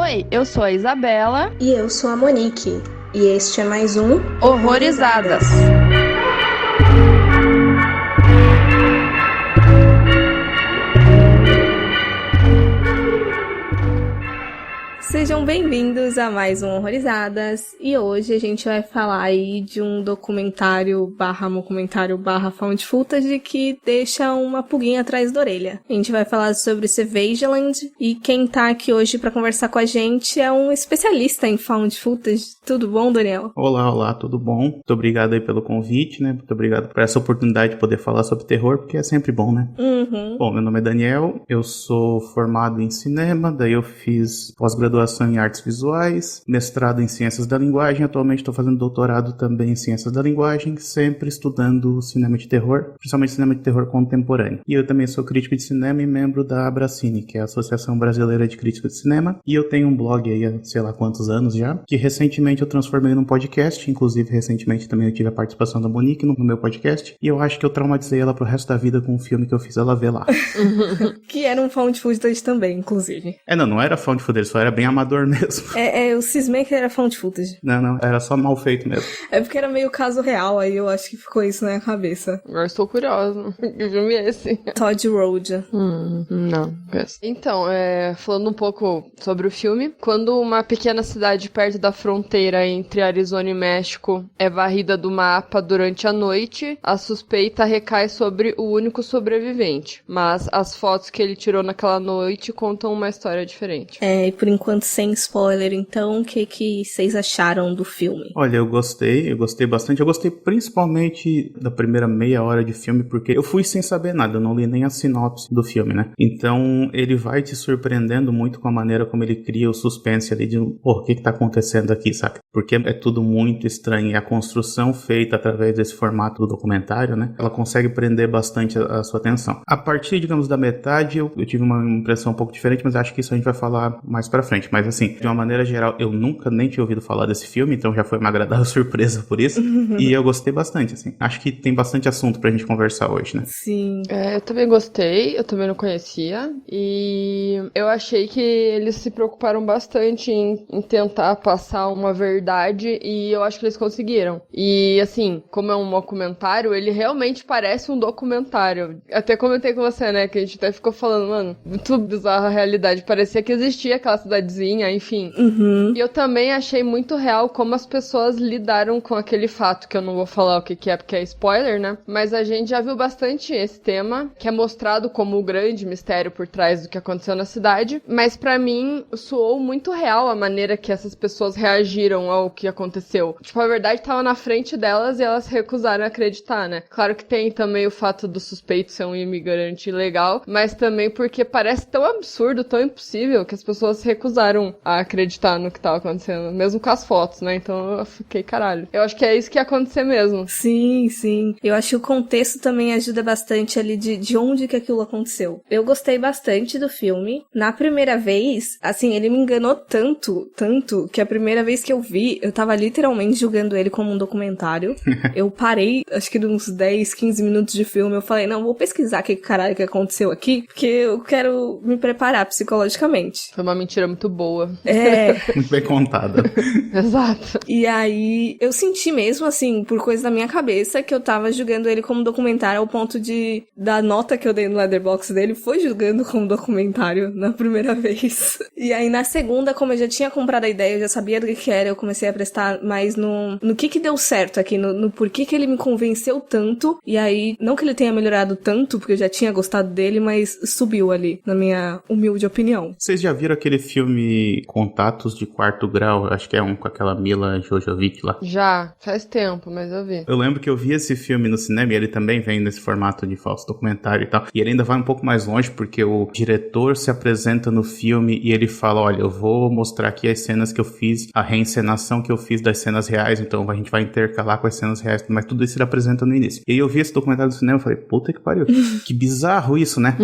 Oi, eu sou a Isabela. E eu sou a Monique. E este é mais um Horrorizadas. Sejam bem-vindos a mais um Horrorizadas, e hoje a gente vai falar aí de um documentário / found footage que deixa uma pulguinha atrás da orelha. A gente vai falar sobre Savageland, e quem tá aqui hoje pra conversar com a gente é um especialista em found footage. Tudo bom, Daniel? Olá, tudo bom? Muito obrigado aí pelo convite, né? Muito obrigado por essa oportunidade de poder falar sobre terror, porque é sempre bom, né? Bom, meu nome é Daniel, eu sou formado em cinema, daí eu fiz pós-graduação em artes visuais, mestrado em ciências da linguagem, atualmente estou fazendo doutorado também em ciências da linguagem, sempre estudando cinema de terror, principalmente cinema de terror contemporâneo. E eu também sou crítico de cinema e membro da Abracine, que é a Associação Brasileira de Críticos de Cinema, e eu tenho um blog aí há sei lá quantos anos já, que recentemente eu transformei num podcast, inclusive recentemente também eu tive a participação da Monique no meu podcast, e eu acho que eu traumatizei ela pro resto da vida com um filme que eu fiz ela ver lá. Que era um found footage também, inclusive. Não era found footage, só era bem amador mesmo. Eu cismei que era found footage. Não, era só mal feito mesmo. É porque era meio caso real, aí eu acho que ficou isso na minha cabeça. Agora estou curiosa. Que filme é esse? Todd Road. Não. Então, falando um pouco sobre o filme, quando uma pequena cidade perto da fronteira entre Arizona e México é varrida do mapa durante a noite, a suspeita recai sobre o único sobrevivente. Mas as fotos que ele tirou naquela noite contam uma história diferente. E por enquanto sem spoiler, então, o que vocês acharam do filme? Olha, eu gostei bastante. Eu gostei principalmente da primeira meia hora de filme, porque eu fui sem saber nada, eu não li nem a sinopse do filme, né? Então, ele vai te surpreendendo muito com a maneira como ele cria o suspense ali de, o que tá acontecendo aqui, saca? Porque é tudo muito estranho, e a construção feita através desse formato do documentário, né? Ela consegue prender bastante a sua atenção. A partir, digamos, da metade, eu tive uma impressão um pouco diferente, mas acho que isso a gente vai falar mais pra frente. Mas assim, de uma maneira geral, eu nunca nem tinha ouvido falar desse filme, então já foi uma agradável surpresa por isso. E eu gostei bastante, assim. Acho que tem bastante assunto pra gente conversar hoje, né? Sim. Eu também gostei, eu também não conhecia. E eu achei que eles se preocuparam bastante em tentar passar uma verdade, e eu acho que eles conseguiram. E assim, como é um documentário, ele realmente parece um documentário. Até comentei com você, né, que a gente até ficou falando, mano, muito bizarra a realidade. Parecia que existia aquela cidadezinha, enfim. E eu também achei muito real como as pessoas lidaram com aquele fato, que eu não vou falar o que é, porque é spoiler, né? Mas a gente já viu bastante esse tema, que é mostrado como o grande mistério por trás do que aconteceu na cidade. Mas pra mim, soou muito real a maneira que essas pessoas reagiram ao que aconteceu. Tipo, a verdade tava na frente delas e elas recusaram acreditar, né? Claro que tem também o fato do suspeito ser um imigrante ilegal, mas também porque parece tão absurdo, tão impossível, que as pessoas recusaram a acreditar no que tava acontecendo, mesmo com as fotos, né? Então eu fiquei, caralho. Eu acho que é isso que ia acontecer mesmo. Sim. Eu acho que o contexto também ajuda bastante ali de onde que aquilo aconteceu. Eu gostei bastante do filme. Na primeira vez, assim, ele me enganou tanto, que a primeira vez que eu vi, eu tava literalmente julgando ele como um documentário. Eu parei, acho que uns 10, 15 minutos de filme, eu falei, não, vou pesquisar o que caralho que aconteceu aqui, porque eu quero me preparar psicologicamente. Foi uma mentira muito boa. Muito bem contada. Exato. E aí, eu senti mesmo, assim, por coisa da minha cabeça, que eu tava julgando ele como documentário, ao ponto da nota que eu dei no Letterboxd dele, foi julgando como documentário na primeira vez. E aí, na segunda, como eu já tinha comprado a ideia, eu já sabia do que era, eu comecei a prestar mais no que deu certo aqui, no porquê que ele me convenceu tanto. E aí, não que ele tenha melhorado tanto, porque eu já tinha gostado dele, mas subiu ali, na minha humilde opinião. Vocês já viram aquele filme Contatos de Quarto Grau? Acho que é um com aquela Mila Jovovich lá. Já, faz tempo, mas eu vi. Eu lembro que eu vi esse filme no cinema e ele também vem nesse formato de falso documentário e tal. E ele ainda vai um pouco mais longe porque o diretor se apresenta no filme e ele fala, olha, eu vou mostrar aqui as cenas que eu fiz, a reencenação que eu fiz das cenas reais, então a gente vai intercalar com as cenas reais, mas tudo isso ele apresenta no início. E aí eu vi esse documentário no cinema e falei, puta que pariu, que bizarro isso, né?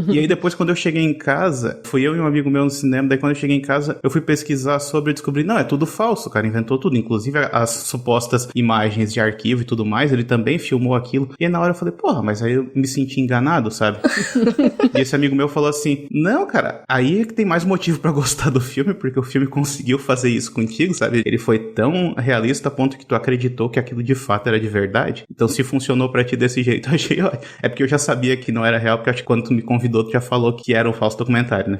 E aí depois quando eu cheguei em casa, fui eu e um amigo meu no cinema, daí quando cheguei em casa, eu fui pesquisar sobre e descobri, não, é tudo falso, o cara inventou tudo, inclusive as supostas imagens de arquivo e tudo mais, ele também filmou aquilo. E aí na hora eu falei, porra, mas aí eu me senti enganado, sabe? E esse amigo meu falou assim, não, cara, aí é que tem mais motivo pra gostar do filme, porque o filme conseguiu fazer isso contigo, sabe? Ele foi tão realista a ponto que tu acreditou que aquilo de fato era de verdade. Então se funcionou pra ti desse jeito, eu achei, ó, é porque eu já sabia que não era real, porque acho que quando tu me convidou, tu já falou que era um falso documentário, né?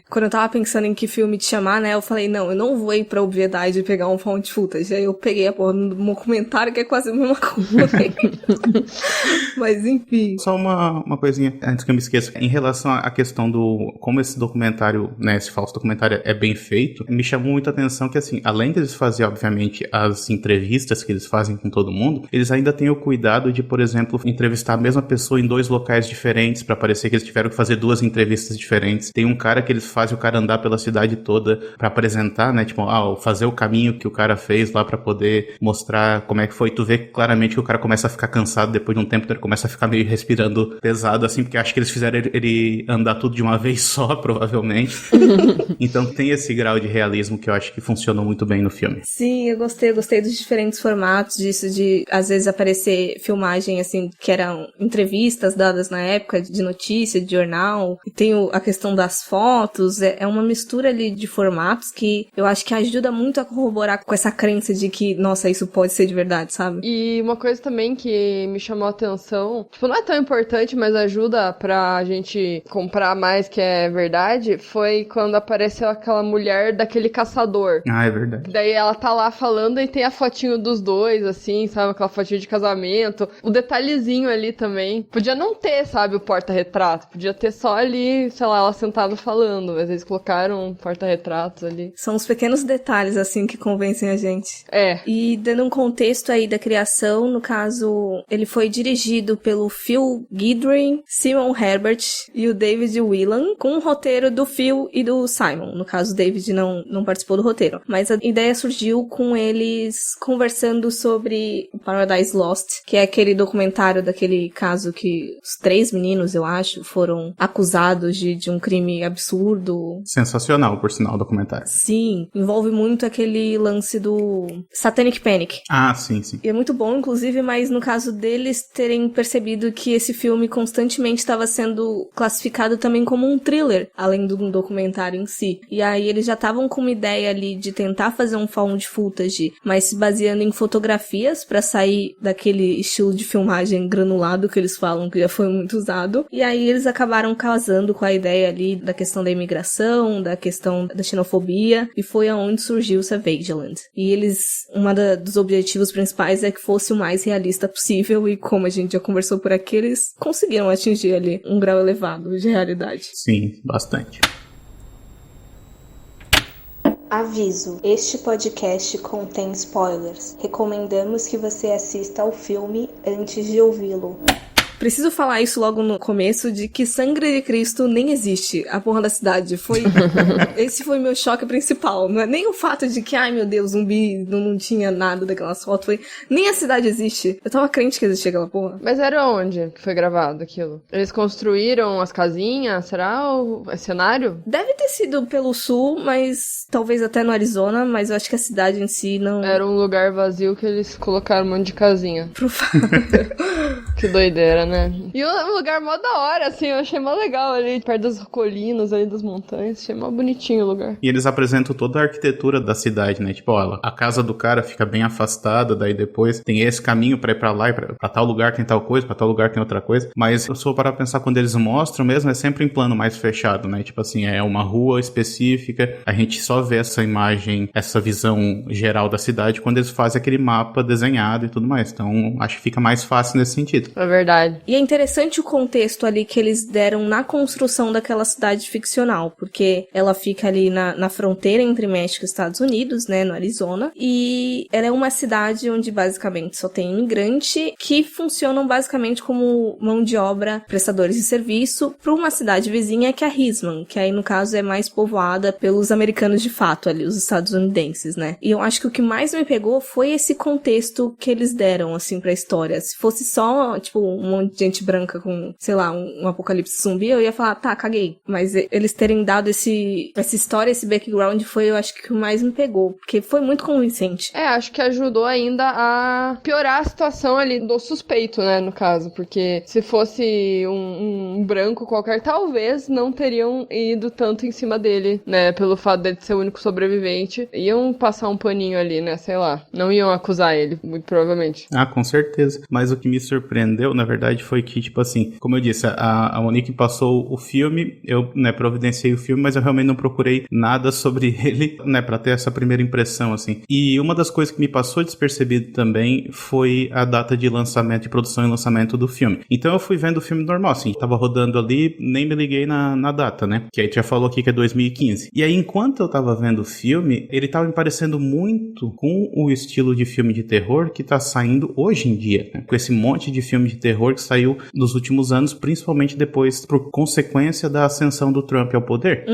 Quando eu tava pensando em que filme te chamar, né, eu falei, não, eu não vou ir pra obviedade e pegar um found footage. Aí eu peguei a porra do documentário, que é quase a mesma coisa. Mas enfim. Só uma coisinha, antes que eu me esqueça, em relação à questão do como esse documentário, né, esse falso documentário é bem feito, me chamou muita atenção que, assim, além deles fazerem, obviamente, as entrevistas que eles fazem com todo mundo, eles ainda têm o cuidado de, por exemplo, entrevistar a mesma pessoa em 2 locais diferentes, pra parecer que eles tiveram que fazer 2 entrevistas diferentes. Tem um cara que eles fazem o cara andar pela cidade toda pra apresentar, né, tipo, fazer o caminho que o cara fez lá pra poder mostrar como é que foi. Tu vê claramente que o cara começa a ficar cansado depois de um tempo, ele começa a ficar meio respirando pesado, assim, porque acho que eles fizeram ele andar tudo de uma vez só, provavelmente. Então tem esse grau de realismo que eu acho que funcionou muito bem no filme. Sim, eu gostei dos diferentes formatos disso, de às vezes aparecer filmagem, assim, que eram entrevistas dadas na época, de notícia, de jornal, e tem a questão das fotos, é uma mistura ali de formatos que eu acho que ajuda muito a corroborar com essa crença de que, nossa, isso pode ser de verdade, sabe? E uma coisa também que me chamou a atenção, tipo, não é tão importante, mas ajuda pra gente comprar mais que é verdade, foi quando apareceu aquela mulher daquele caçador. Ah, é verdade. Daí ela tá lá falando e tem a fotinho dos dois, assim, sabe? Aquela fotinho de casamento. O detalhezinho ali também. Podia não ter, sabe, o porta-retrato. Podia ter só ali, sei lá, ela sentada falando. Mas eles colocaram um porta-retratos ali. São os pequenos detalhes, assim, que convencem a gente. É. E dando um contexto aí da criação, no caso, ele foi dirigido pelo Phil Guidry, Simon Herbert e o David Whelan, com o roteiro do Phil e do Simon. No caso, o David não participou do roteiro. Mas a ideia surgiu com eles conversando sobre Paradise Lost, que é aquele documentário daquele caso que os 3 meninos, eu acho, foram acusados de um crime absurdo. Sensacional, por sinal, o documentário. Sim, envolve muito aquele lance do Satanic Panic. Ah, sim, sim. E é muito bom, inclusive, mas no caso deles terem percebido que esse filme constantemente estava sendo classificado também como um thriller, além do documentário em si. E aí eles já estavam com uma ideia ali de tentar fazer um found footage, mas se baseando em fotografias pra sair daquele estilo de filmagem granulado que eles falam que já foi muito usado. E aí eles acabaram casando com a ideia ali da questão da imigração, da questão da xenofobia, e foi aonde surgiu Savageland. E dos objetivos principais é que fosse o mais realista possível, e como a gente já conversou por aqui, eles conseguiram atingir ali um grau elevado de realidade. Sim, bastante. Aviso: este podcast contém spoilers. Recomendamos que você assista ao filme antes de ouvi-lo. Preciso falar isso logo no começo, de que Sangue de Cristo nem existe, a porra da cidade. Esse foi meu choque principal. Não é nem o fato de que, ai meu Deus, zumbi, não tinha nada daquelas fotos. Nem a cidade existe. Eu tava crente que existia aquela porra. Mas era onde que foi gravado aquilo? Eles construíram as casinhas? Será o cenário? Deve ter sido pelo sul, mas talvez até no Arizona, mas eu acho que a cidade em si não... Era um lugar vazio que eles colocaram um monte de casinha. Provável. Que doideira, né? E um lugar mó da hora, assim, eu achei mó legal ali, perto das colinas ali, das montanhas, achei mó bonitinho o lugar. E eles apresentam toda a arquitetura da cidade, né? Tipo, ó, a casa do cara fica bem afastada, daí depois tem esse caminho pra ir pra lá, e pra tal lugar tem tal coisa, pra tal lugar tem outra coisa. Mas eu só para pensar, quando eles mostram mesmo, é sempre em plano mais fechado, né? Tipo assim, é uma rua específica, a gente só vê essa imagem, essa visão geral da cidade quando eles fazem aquele mapa desenhado e tudo mais. Então, acho que fica mais fácil nesse sentido. É verdade. E é interessante o contexto ali que eles deram na construção daquela cidade ficcional, porque ela fica ali na fronteira entre México e Estados Unidos, né, no Arizona, e ela é uma cidade onde basicamente só tem imigrante que funcionam basicamente como mão de obra, prestadores de serviço, para uma cidade vizinha que é a Risman, que aí no caso é mais povoada pelos americanos de fato ali, os estadunidenses, né. E eu acho que o que mais me pegou foi esse contexto que eles deram, assim, pra história. Se fosse só só, tipo, um monte de gente branca com, sei lá, um apocalipse zumbi, eu ia falar, tá, caguei. Mas eles terem dado essa história, esse background, foi, eu acho que o mais me pegou, porque foi muito convincente. Acho que ajudou ainda a piorar a situação ali do suspeito, né, no caso, porque se fosse um branco qualquer, talvez não teriam ido tanto em cima dele, né, pelo fato dele ser o único sobrevivente. Iam passar um paninho ali, né, sei lá. Não iam acusar ele, muito provavelmente. Com certeza. Mas o que me surpreendeu, na verdade, foi que, tipo assim, como eu disse, a Monique passou o filme, eu, né, providenciei o filme, mas eu realmente não procurei nada sobre ele, né, pra ter essa primeira impressão, assim. E uma das coisas que me passou despercebido também foi a data de lançamento, de produção e lançamento do filme. Então eu fui vendo o filme normal, assim, tava rodando ali, nem me liguei na data, né, que aí já falou aqui que é 2015. E aí, enquanto eu tava vendo o filme, ele tava me parecendo muito com o estilo de filme de terror que tá saindo hoje em dia, né? Com esse monte de filme de terror que saiu nos últimos anos, principalmente depois, por consequência da ascensão do Trump ao poder.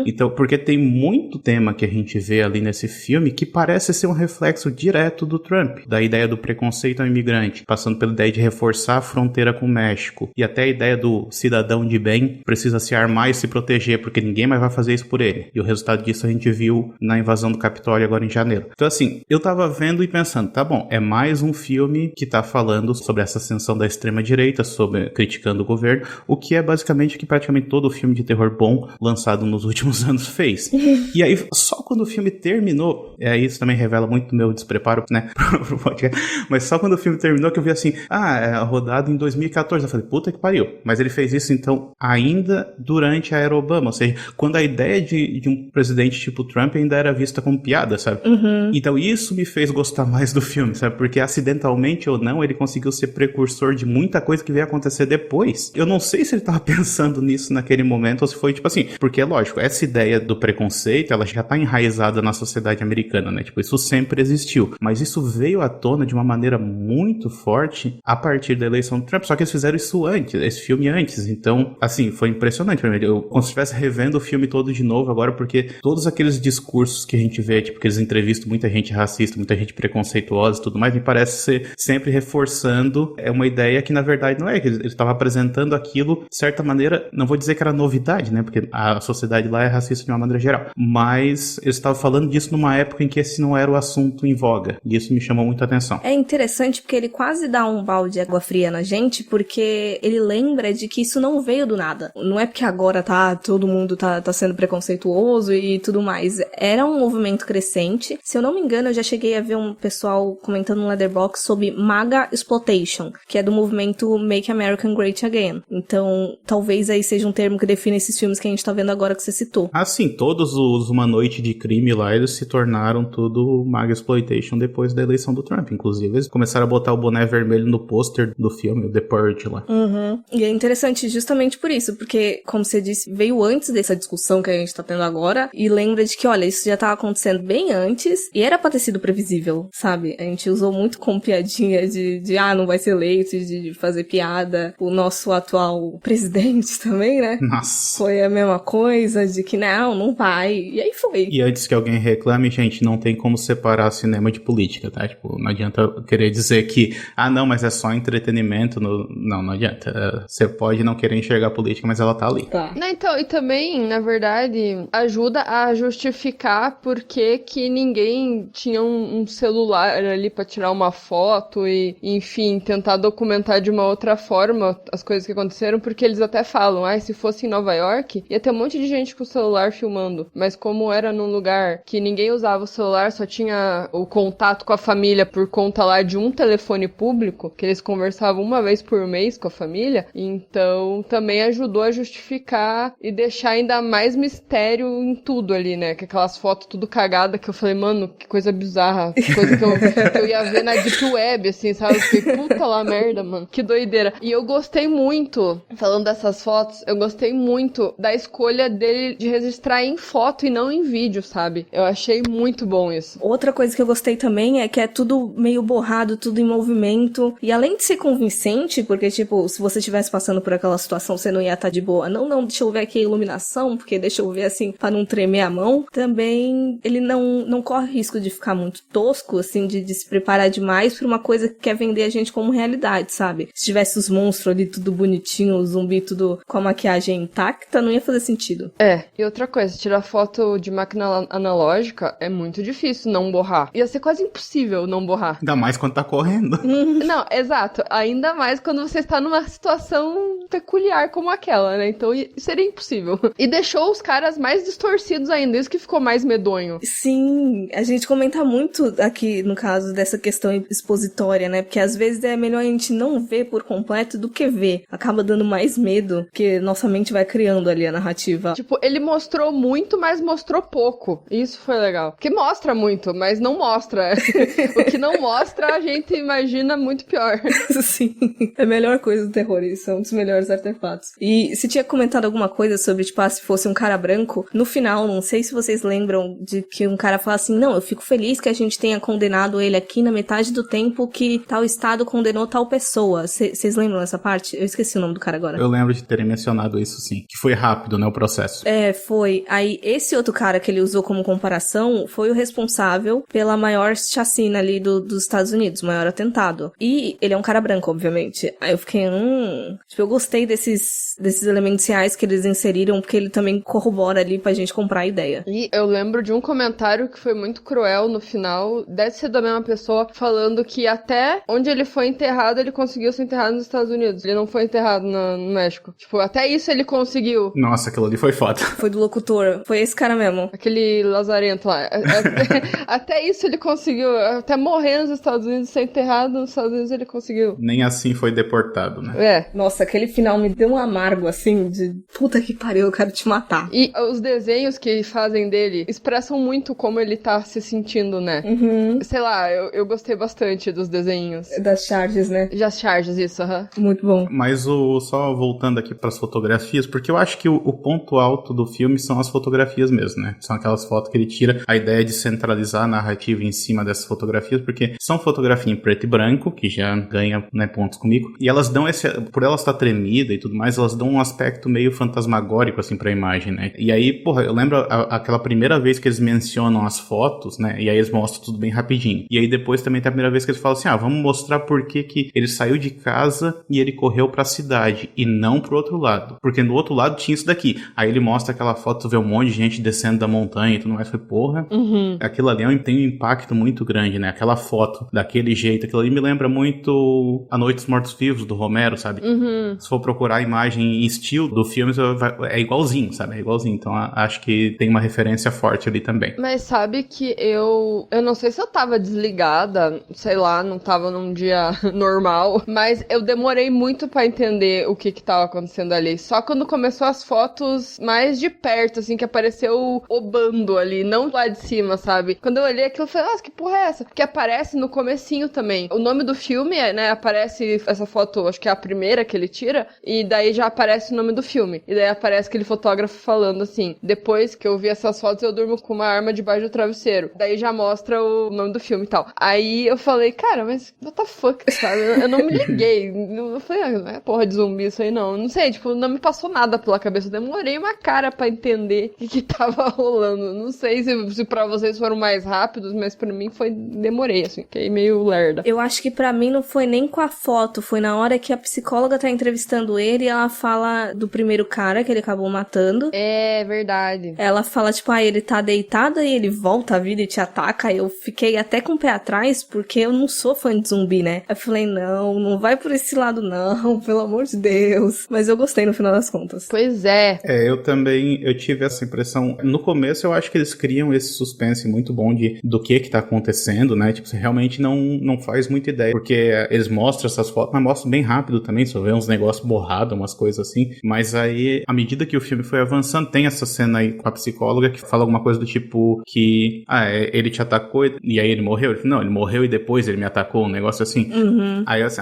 Então, porque tem muito tema que a gente vê ali nesse filme que parece ser um reflexo direto do Trump, da ideia do preconceito ao imigrante, passando pela ideia de reforçar a fronteira com o México, e até a ideia do cidadão de bem precisa se armar e se proteger, porque ninguém mais vai fazer isso por ele. E o resultado disso a gente viu na invasão do Capitólio agora em janeiro. Então, assim, eu tava vendo e pensando, tá bom, é mais um filme que tá falando sobre essa ascensão da extrema-direita, sobre criticando o governo, o que é basicamente o que praticamente todo filme de terror bom lançado nos últimos anos fez. E aí, só quando o filme terminou, isso também revela muito do meu despreparo, né, pro podcast, mas só quando o filme terminou que eu vi assim, rodado em 2014, eu falei, puta que pariu. Mas ele fez isso, então, ainda durante a era Obama, ou seja, quando a ideia de um presidente tipo Trump ainda era vista como piada, sabe? Então isso me fez gostar mais do filme, sabe? Porque acidentalmente ou não, ele conseguiu ser precursor de muita coisa que veio acontecer depois. Eu não sei se ele tava pensando nisso naquele momento ou se foi tipo assim, porque é lógico, essa ideia do preconceito, ela já tá enraizada na sociedade americana, né? Tipo, isso sempre existiu. Mas isso veio à tona de uma maneira muito forte a partir da eleição do Trump. Só que eles fizeram isso antes, esse filme antes. Então, assim, foi impressionante pra mim. Eu como se estivesse revendo o filme todo de novo agora, porque todos aqueles discursos que a gente vê, tipo, que eles entrevistam muita gente racista, muita gente preconceituosa e tudo mais, me parece ser sempre reforçando uma ideia que, na verdade, não é. Que ele estava apresentando aquilo, de certa maneira, não vou dizer que era novidade, né? Porque a sociedade lá é racista de uma maneira geral. Mas eles estavam falando disso numa época em que esse não era o assunto em voga. E isso me chamou muita atenção. É interessante porque ele quase dá um balde de água fria na gente, porque ele lembra de que isso não veio do nada. Não é porque agora todo mundo tá sendo preconceituoso e tudo mais. Era um movimento crescente. Se eu não me engano, eu já cheguei a ver um pessoal comentando no Letterboxd sobre MAGA Exploitation, que é do movimento Make America Great Again. Então, talvez aí seja um termo que define esses filmes que a gente tá vendo agora que você citou. Sim, todos os Uma Noite de Crime lá, eles se tornaram tudo MAGA Exploitation depois da eleição do Trump, inclusive. Eles começaram a botar o boné vermelho no pôster do filme, o The Purge lá. E é interessante justamente por isso, porque, como você disse, veio antes dessa discussão que a gente tá tendo agora, e lembra de que, olha, isso já tava acontecendo bem antes, e era pra ter sido previsível, sabe? A gente usou muito como piadinha de não vai ser eleito, de fazer piada. O nosso atual presidente também, né? Nossa. Foi a mesma coisa, de que não vai, e aí foi. E antes que alguém reclame, gente, não tem como separar cinema de política, tá? Tipo, não adianta querer dizer que, não, mas é só entretenimento, não adianta. Você pode não querer enxergar a política, mas ela tá ali. Tá. Então, e também, na verdade, ajuda a justificar por que ninguém tinha um celular ali pra tirar uma foto e, enfim, tentar documentar de uma outra forma as coisas que aconteceram, porque eles até falam, se fosse em Nova York, ia ter um monte de gente com o celular filmando, mas como era num lugar que ninguém usava o celular, só tinha o contato com a família por conta lá de um telefone público, que eles conversavam uma vez por mês com a família, então também ajudou a justificar e deixar ainda mais mistério em tudo ali, né? Que aquelas fotos tudo cagada que eu falei, mano, que coisa bizarra, que coisa que eu ia ver na Deep Web, assim, sabe? Eu fiquei, puta lá merda, mano, que doideira. E eu gostei muito, falando dessas fotos, eu gostei muito da escolha dele de registrar em foto e não em vídeo, sabe? Eu achei muito bom isso. Outra coisa que eu gostei também é que é tudo meio borrado, tudo em movimento, e além de ser convincente, porque, tipo, se você estivesse passando por aquela situação, você não ia estar de boa. Não, deixa eu ver aqui a iluminação, porque deixa eu ver, assim, pra não tremer a mão. Também, ele não corre risco de ficar muito tosco, assim, de se preparar demais pra uma coisa que quer vender a gente como realidade. realidade, sabe? Se tivesse os monstros ali tudo bonitinho, o zumbi tudo com a maquiagem intacta, não ia fazer sentido. E outra coisa, tirar foto de máquina analógica é muito difícil não borrar. Ia ser quase impossível não borrar. Ainda mais quando tá correndo. Não, exato. Ainda mais quando você está numa situação peculiar como aquela, né? Então seria impossível. E deixou os caras mais distorcidos ainda, isso que ficou mais medonho. Sim, a gente comenta muito aqui, no caso dessa questão expositória, né? Porque às vezes é melhor a gente não ver por completo do que ver. Acaba dando mais medo, porque nossa mente vai criando ali a narrativa. Tipo, ele mostrou muito, mas mostrou pouco. Isso foi legal. Porque mostra muito, mas não mostra. O que não mostra, a gente imagina muito pior. Sim, é a melhor coisa do terror, isso é um dos melhores artefatos. E se tinha comentado alguma coisa sobre, tipo, se fosse um cara branco, no final, não sei se vocês lembram de que um cara fala assim, não, eu fico feliz que a gente tenha condenado ele aqui na metade do tempo que tal estado condenou tal pessoa. Vocês lembram dessa parte? Eu esqueci o nome do cara agora. Eu lembro de terem mencionado isso, sim. Que foi rápido, né, o processo. Foi. Aí, esse outro cara que ele usou como comparação foi o responsável pela maior chacina ali dos Estados Unidos, o maior atentado. E ele é um cara branco, obviamente. Aí eu fiquei, Tipo, eu gostei desses elementos reais que eles inseriram, porque ele também corrobora ali pra gente comprar a ideia. E eu lembro de um comentário que foi muito cruel no final, deve ser da mesma pessoa, falando que até onde ele foi enterrado, ele conseguiu ser enterrado nos Estados Unidos. Ele não foi enterrado no México. Tipo, até isso ele conseguiu. Nossa, aquilo ali foi foda. Foi do locutor. Foi esse cara mesmo. Aquele lazarento lá. Até isso ele conseguiu. Até morrer nos Estados Unidos, ser enterrado nos Estados Unidos, ele conseguiu. Nem assim foi deportado, né? Nossa, aquele final me deu um amargo, assim, de puta que pariu, eu quero te matar. E os desenhos que fazem dele expressam muito como ele tá se sentindo, né? Uhum. Sei lá, eu gostei bastante dos desenhos. Das charges, né? Das charges, isso, Muito bom. Mas só voltando aqui pras fotografias, porque eu acho que o ponto alto do filme são as fotografias mesmo, né? São aquelas fotos que ele tira, a ideia de centralizar a narrativa em cima dessas fotografias, porque são fotografias em preto e branco, que já ganha, né, pontos comigo, e elas dão por ela estar tremida e tudo mais, elas dão um aspecto meio fantasmagórico, assim, pra imagem, né? E aí, porra, eu lembro aquela primeira vez que eles mencionam as fotos, né? E aí eles mostram tudo bem rapidinho. E aí depois também tem a primeira vez que eles falam assim, vamos mostrar por que ele saiu de casa e ele correu pra cidade, e não pro outro lado. Porque no outro lado tinha isso daqui. Aí ele mostra aquela foto, vê um monte de gente descendo da montanha e tudo mais. Foi, porra, aquilo ali tem um impacto muito grande, né? Aquela foto daquele jeito, aquilo ali me lembra muito A Noite dos Mortos-Vivos, do Romero, sabe? Se for procurar a imagem e estilo do filme, é igualzinho, sabe? É igualzinho. Então acho que tem uma referência forte ali também. Mas sabe que eu não sei se eu tava desligada, sei lá, não tava num dia normal, mas eu demorei muito pra entender o que tava acontecendo ali. Só quando começou as fotos mais de perto, assim, que apareceu o bando ali, não lá de cima, sabe? Quando eu olhei aquilo, eu falei, nossa, que porra é essa? Que aparece no comecinho também. O nome do filme, né, aparece essa foto, acho que é a primeira que ele tira, e daí já aparece o nome do filme. E daí aparece aquele fotógrafo falando assim, depois que eu vi essas fotos, eu durmo com uma arma debaixo do travesseiro. Daí já mostra o nome do filme e tal. Aí eu falei, cara, mas what the fuck, sabe? Eu não me liguei. Eu falei, não é porra de zumbi isso aí, não. Não sei, tipo, não me passou nada pela cabeça. Eu demorei uma cara pra entender o que tava rolando. Não sei se pra vocês foram mais rápidos, mas pra mim demorei, assim. Fiquei meio lerda. Eu acho que pra mim não foi nem com a foto, foi na hora que a psicóloga tá entrevistando ele e ela fala do primeiro cara que ele acabou matando. É verdade. Ela fala, tipo, ele tá deitado e ele volta à vida e te ataca. Eu fiquei até com o pé atrás, porque eu não sou fã de zumbi, né? Eu falei, não vai por esse lado não, pelo amor de Deus. Mas eu gostei no final das contas. Pois é. Eu também, eu tive essa impressão. No começo eu acho que eles criam esse suspense muito bom do que tá acontecendo, né? Tipo, você realmente não faz muita ideia, porque eles mostram essas fotos, mas mostram bem rápido também, só vê uns negócios borrados, umas coisas assim. Mas aí, à medida que o filme foi avançando, tem essa cena aí com a psicóloga que fala alguma coisa do tipo que, ele te atacou e aí ele morreu? Ele falou, não, ele morreu e depois ele me atacou, um negócio assim. Aí eu assim,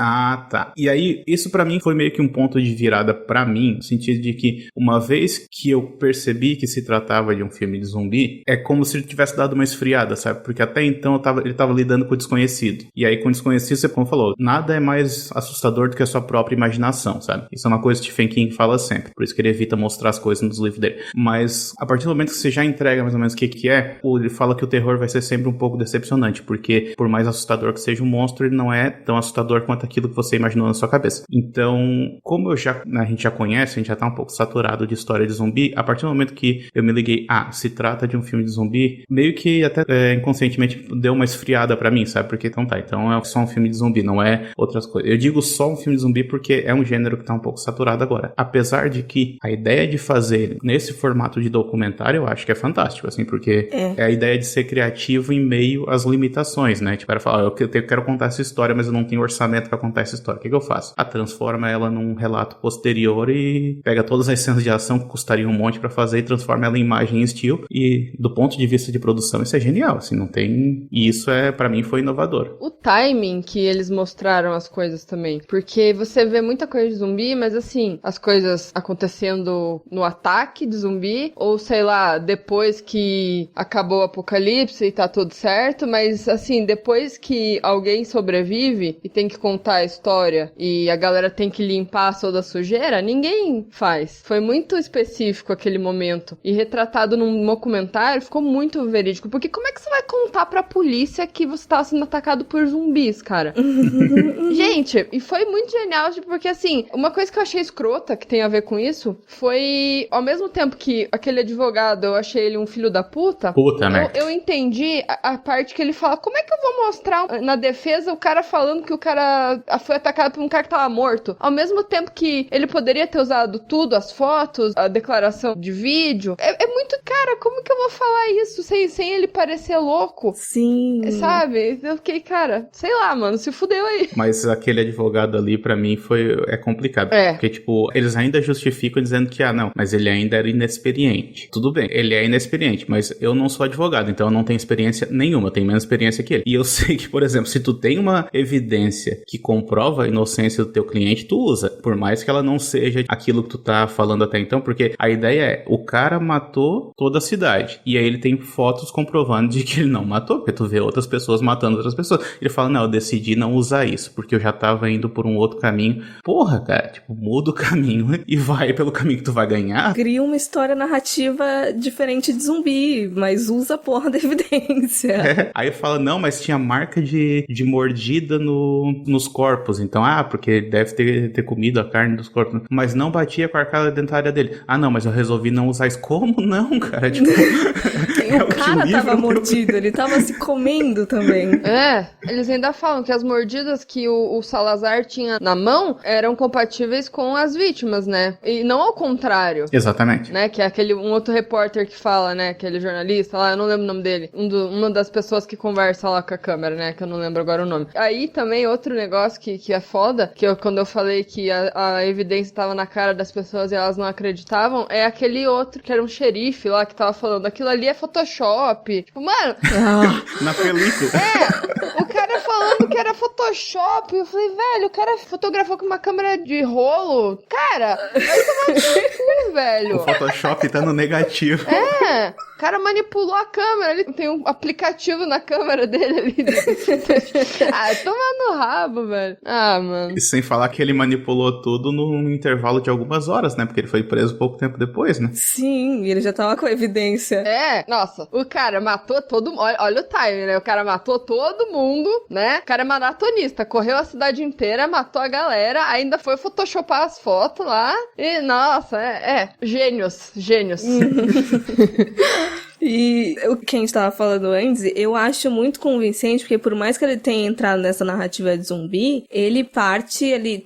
tá. E aí, isso pra mim foi meio que um ponto de virada pra mim, no sentido de que uma vez que eu percebi que se tratava de um filme de zumbi, é como se ele tivesse dado uma esfriada, sabe? Porque até então ele tava lidando com o desconhecido. E aí com o desconhecido, você como falou, nada é mais assustador do que a sua própria imaginação, sabe? Isso é uma coisa que Stephen King fala sempre, por isso que ele evita mostrar as coisas nos livros dele. Mas a partir do momento que você já entrega mais ou menos o que é, ele fala que o terror vai ser sempre um pouco decepcionante, porque por mais assustador que seja um monstro, ele não é tão assustador assustador quanto aquilo que você imaginou na sua cabeça. Então, como a gente já conhece, a gente já tá um pouco saturado de história de zumbi, a partir do momento que eu me liguei, se trata de um filme de zumbi, meio que até inconscientemente deu uma esfriada pra mim, sabe? Porque então é só um filme de zumbi, não é outras coisas. Eu digo só um filme de zumbi porque é um gênero que tá um pouco saturado agora. Apesar de que a ideia de fazer nesse formato de documentário, eu acho que é fantástico, assim, porque é a ideia de ser criativo em meio às limitações, né? Tipo, era falar, eu quero contar essa história, mas eu não tenho orçamento pra contar essa história. O que eu faço? Transforma ela num relato posterior e pega todas as cenas de ação que custariam um monte pra fazer e transforma ela em imagem e estilo. E do ponto de vista de produção, isso é genial, assim, não tem... E isso pra mim, foi inovador. O timing que eles mostraram as coisas também, porque você vê muita coisa de zumbi, mas assim, as coisas acontecendo no ataque de zumbi, ou sei lá, depois que acabou o apocalipse e tá tudo certo, mas assim, depois que alguém sobrevive e tem que contar a história e a galera tem que limpar toda a sujeira, ninguém faz. Foi muito específico aquele momento. E retratado num documentário, ficou muito verídico. Porque como é que você vai contar pra polícia que você tava sendo atacado por zumbis, cara? Gente, e foi muito genial, tipo, porque assim, uma coisa que eu achei escrota, que tem a ver com isso, foi, ao mesmo tempo que aquele advogado, eu achei ele um filho da puta, eu entendi a parte que ele fala, como é que eu vou mostrar na defesa o cara falando que o cara foi atacado por um cara que tava morto, ao mesmo tempo que ele poderia ter usado tudo, as fotos, a declaração de vídeo. É muito, cara, como que eu vou falar isso sem ele parecer louco? Sim. Sabe? Eu fiquei, cara, sei lá, mano, se fudeu aí. Mas aquele advogado ali, pra mim, é complicado. Porque, tipo, eles ainda justificam dizendo que, não, mas ele ainda era inexperiente. Tudo bem, ele é inexperiente, mas eu não sou advogado, então eu não tenho experiência nenhuma, eu tenho menos experiência que ele. E eu sei que, por exemplo, se tu tem uma evidência que comprova a inocência do teu cliente, tu usa, por mais que ela não seja aquilo que tu tá falando até então, porque a ideia é, o cara matou toda a cidade, e aí ele tem fotos comprovando de que ele não matou, porque tu vê outras pessoas matando outras pessoas. Ele fala, não, eu decidi não usar isso, porque eu já tava indo por um outro caminho. Porra, cara, tipo, muda o caminho e vai pelo caminho que tu vai ganhar. Cria uma história narrativa diferente de zumbi, mas usa a porra da evidência. Aí fala, não, mas tinha marca de mordida nos corpos, então, porque deve ter comido a carne dos corpos, mas não batia com a arcada dentária dele. Não, mas eu resolvi não usar isso. Como não, cara? Tipo, o cara tava mordido, ele tava se comendo também. Eles ainda falam que as mordidas que o Salazar tinha na mão eram compatíveis com as vítimas, né? E não ao contrário. Exatamente. Né? Que é um outro repórter que fala, né? Aquele jornalista lá, eu não lembro o nome dele. Uma das pessoas que conversa lá com a câmera, né? Que eu não lembro agora o nome. Aí também outro negócio que é foda, quando eu falei que a evidência tava na cara das pessoas e elas não acreditavam, é aquele outro que era um xerife lá que tava falando, aquilo ali é Photoshop. Tipo, mano... Na película. O cara falando que era Photoshop. Eu falei, velho, o cara fotografou com uma câmera de rolo. Cara, vai tomar no cu, velho. O Photoshop tá no negativo. O cara manipulou a câmera. Ele tem um aplicativo na câmera dele ali. Toma no rabo, velho. Mano. E sem falar que ele manipulou tudo num intervalo de algumas horas, né? Porque ele foi preso pouco tempo depois, né? Sim, ele já tava com evidência. Nossa, o cara matou todo mundo. Olha o time, né? O cara matou todo mundo, né? O cara é maratonista, correu a cidade inteira, matou a galera, ainda foi photoshopar as fotos lá. E, nossa, gênios. E o que a gente tava falando antes, eu acho muito convincente, porque por mais que ele tenha entrado nessa narrativa de zumbi, ele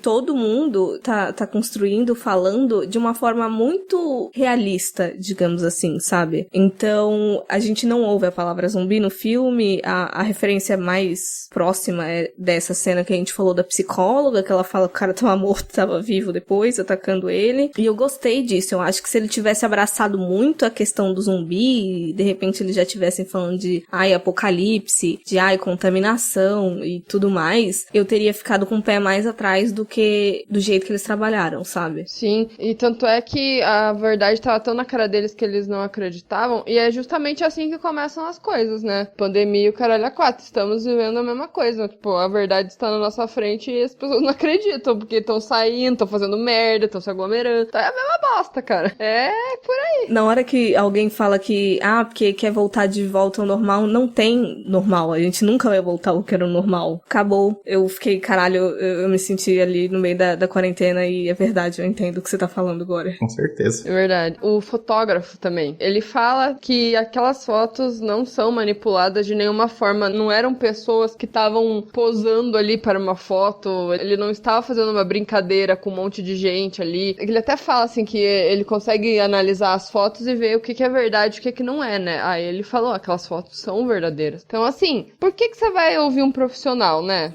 todo mundo tá construindo, falando de uma forma muito realista, digamos assim, sabe? Então, a gente não ouve a palavra zumbi no filme, a referência mais próxima é dessa cena que a gente falou da psicóloga, que ela fala que o cara tava morto, tava vivo depois, atacando ele. E eu gostei disso, eu acho que se ele tivesse abraçado muito a questão do zumbi, de repente eles já estivessem falando de apocalipse, de contaminação e tudo mais, eu teria ficado com o pé mais atrás do que do jeito que eles trabalharam, sabe? Sim, e tanto é que a verdade tava tão na cara deles que eles não acreditavam, e é justamente assim que começam as coisas, né? Pandemia e o caralho a 4, estamos vivendo a mesma coisa, tipo, a verdade está na nossa frente e as pessoas não acreditam, porque estão saindo, estão fazendo merda, estão se aglomerando, é a mesma bosta, cara, é por aí. Na hora que alguém fala que, porque quer voltar de volta ao normal. Não tem normal, a gente nunca vai voltar ao que era o normal. Acabou. Eu fiquei, caralho, eu me senti ali no meio da quarentena e é verdade, eu entendo o que você tá falando agora. Com certeza. É verdade. O fotógrafo também, ele fala que aquelas fotos não são manipuladas de nenhuma forma, não eram pessoas que estavam posando ali para uma foto, ele não estava fazendo uma brincadeira com um monte de gente ali. Ele até fala assim que ele consegue analisar as fotos e ver o que é verdade e o que não é, né? Aí ele falou, aquelas fotos são verdadeiras. Então assim, por que você vai ouvir um profissional, né?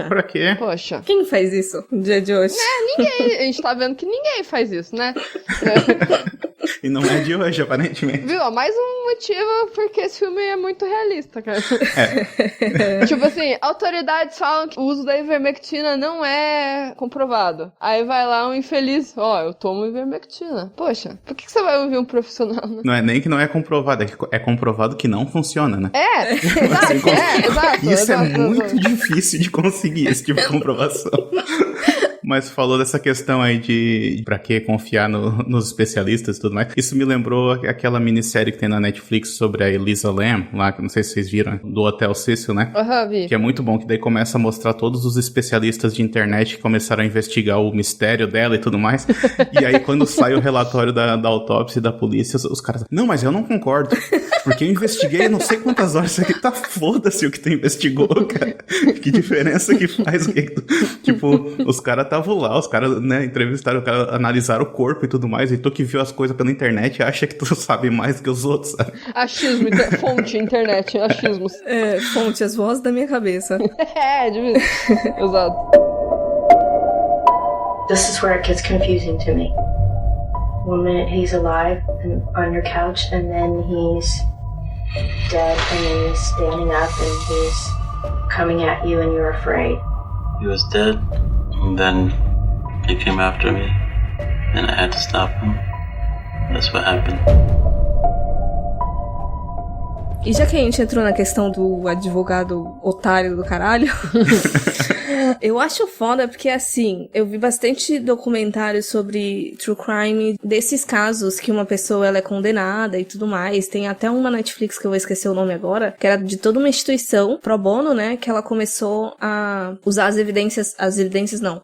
Pra quê? Poxa. Quem faz isso no dia de hoje? Ninguém. A gente tá vendo que ninguém faz isso, né? E não é de hoje, aparentemente. Viu? Mais um motivo porque esse filme é muito realista, cara. Tipo assim, autoridades falam que o uso da ivermectina não é comprovado. Aí vai lá um infeliz, eu tomo ivermectina. Poxa, por que você vai ouvir um profissional, né? Não é nem que não é comprovado, é comprovado que não funciona, né? Exato. Isso é muito difícil de conseguir, esse tipo de comprovação. Mas falou dessa questão aí de pra que confiar nos especialistas e tudo mais. Isso me lembrou aquela minissérie que tem na Netflix sobre a Elisa Lam, lá, que não sei se vocês viram, do Hotel Cecil, né? Vi. Que é muito bom, que daí começa a mostrar todos os especialistas de internet que começaram a investigar o mistério dela e tudo mais. E aí quando sai o relatório da autópsia da polícia, os caras... Não, mas eu não concordo. Porque eu investiguei não sei quantas horas. Isso aqui tá foda-se o que tu investigou, cara. Que diferença que faz? Tipo, os caras estavam lá, os caras, né, entrevistaram o cara, analisaram o corpo e tudo mais, e tu que viu as coisas pela internet acha que tu sabe mais que os outros, sabe? Achismo, fonte, internet, achismos. Fonte, as vozes da minha cabeça. Exato. This is where it gets confusing to me. One minute he's alive and on your couch, and then he's dead, and then he's standing up and he's coming at you and you're afraid. He was dead, and then he came after me, and I had to stop him. That's what happened. E já que a gente entrou na questão do advogado otário do caralho, eu acho foda porque, assim, eu vi bastante documentários sobre true crime, desses casos que uma pessoa ela é condenada e tudo mais. Tem até uma Netflix que eu vou esquecer o nome agora, que era de toda uma instituição pro bono, né, que ela começou a usar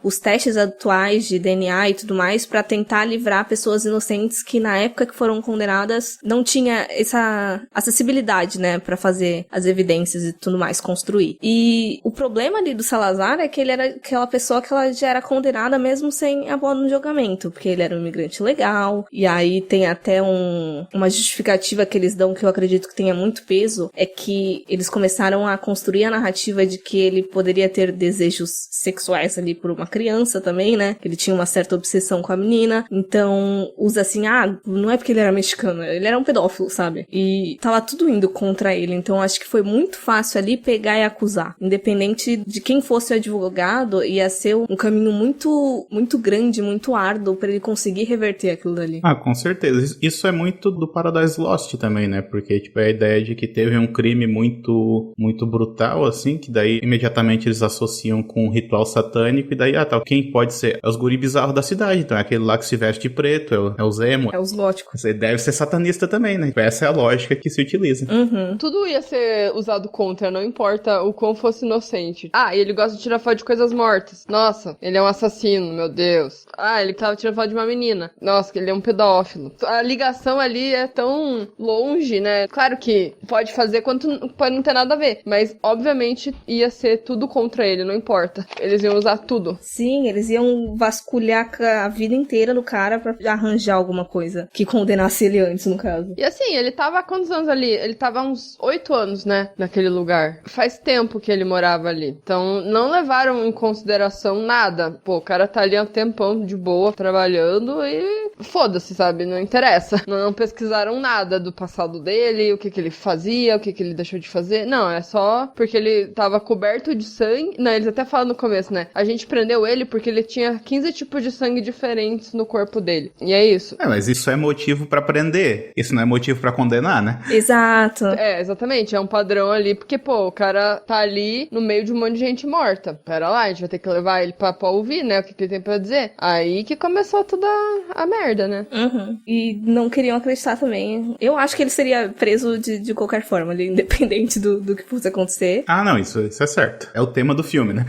os testes atuais de DNA e tudo mais pra tentar livrar pessoas inocentes que na época que foram condenadas não tinha essa acessibilidade, né, pra fazer as evidências e tudo mais, construir. E o problema ali do Salazar é que ele era aquela pessoa que ela já era condenada mesmo sem a bola no julgamento, porque ele era um imigrante legal, e aí tem até uma justificativa que eles dão que eu acredito que tenha muito peso, é que eles começaram a construir a narrativa de que ele poderia ter desejos sexuais ali por uma criança também, né, que ele tinha uma certa obsessão com a menina, então usa assim, não é porque ele era mexicano, ele era um pedófilo, sabe? E tava tudo indo contra ele, então acho que foi muito fácil ali pegar e acusar, independente de quem fosse o advogado, ia ser um caminho muito, muito grande, muito árduo pra ele conseguir reverter aquilo dali. Com certeza. Isso é muito do Paradise Lost também, né? Porque, tipo, é a ideia de que teve um crime muito, muito brutal, assim, que daí imediatamente eles associam com um ritual satânico, e daí, quem pode ser? É os guri bizarros da cidade, então é aquele lá que se veste de preto, é os emo. É os góticos. Você deve ser satanista também, né? Essa é a lógica que se utiliza. Tudo ia ser usado contra, não importa o quão fosse inocente. E ele gosta de tirar foto de coisas mortas. Nossa, ele é um assassino, meu Deus. Ele tava tirando foto de uma menina. Nossa, ele é um pedófilo. A ligação ali é tão longe, né? Claro que pode fazer quanto pode não ter nada a ver, mas obviamente ia ser tudo contra ele, não importa. Eles iam usar tudo. Sim, eles iam vasculhar a vida inteira do cara pra arranjar alguma coisa que condenasse ele antes, no caso. E assim, ele tava há quantos anos ali? Ele tava há uns 8 anos, né? Naquele lugar. Faz tempo que ele morava ali. Então, não levaram em consideração nada. Pô, o cara tá ali há um tempão de boa, trabalhando e foda-se, sabe? Não interessa. Não pesquisaram nada do passado dele, o que ele fazia, o que ele deixou de fazer. Não, é só porque ele tava coberto de sangue. Não, eles até falam no começo, né? A gente prendeu ele porque ele tinha 15 tipos de sangue diferentes no corpo dele. E é isso. Mas isso é motivo pra prender. Isso não é motivo pra condenar, né? Exato. Exatamente. É um padrão ali, porque, pô, o cara tá ali no meio de um monte de gente morta. Pera lá, a gente vai ter que levar ele pra ouvir, né? O que ele tem pra dizer. Aí que começou toda a merda. merda, né? Uhum. E não queriam acreditar também. Eu acho que ele seria preso de qualquer forma, ali, independente do que fosse acontecer. Ah, não, isso é certo. É o tema do filme, né?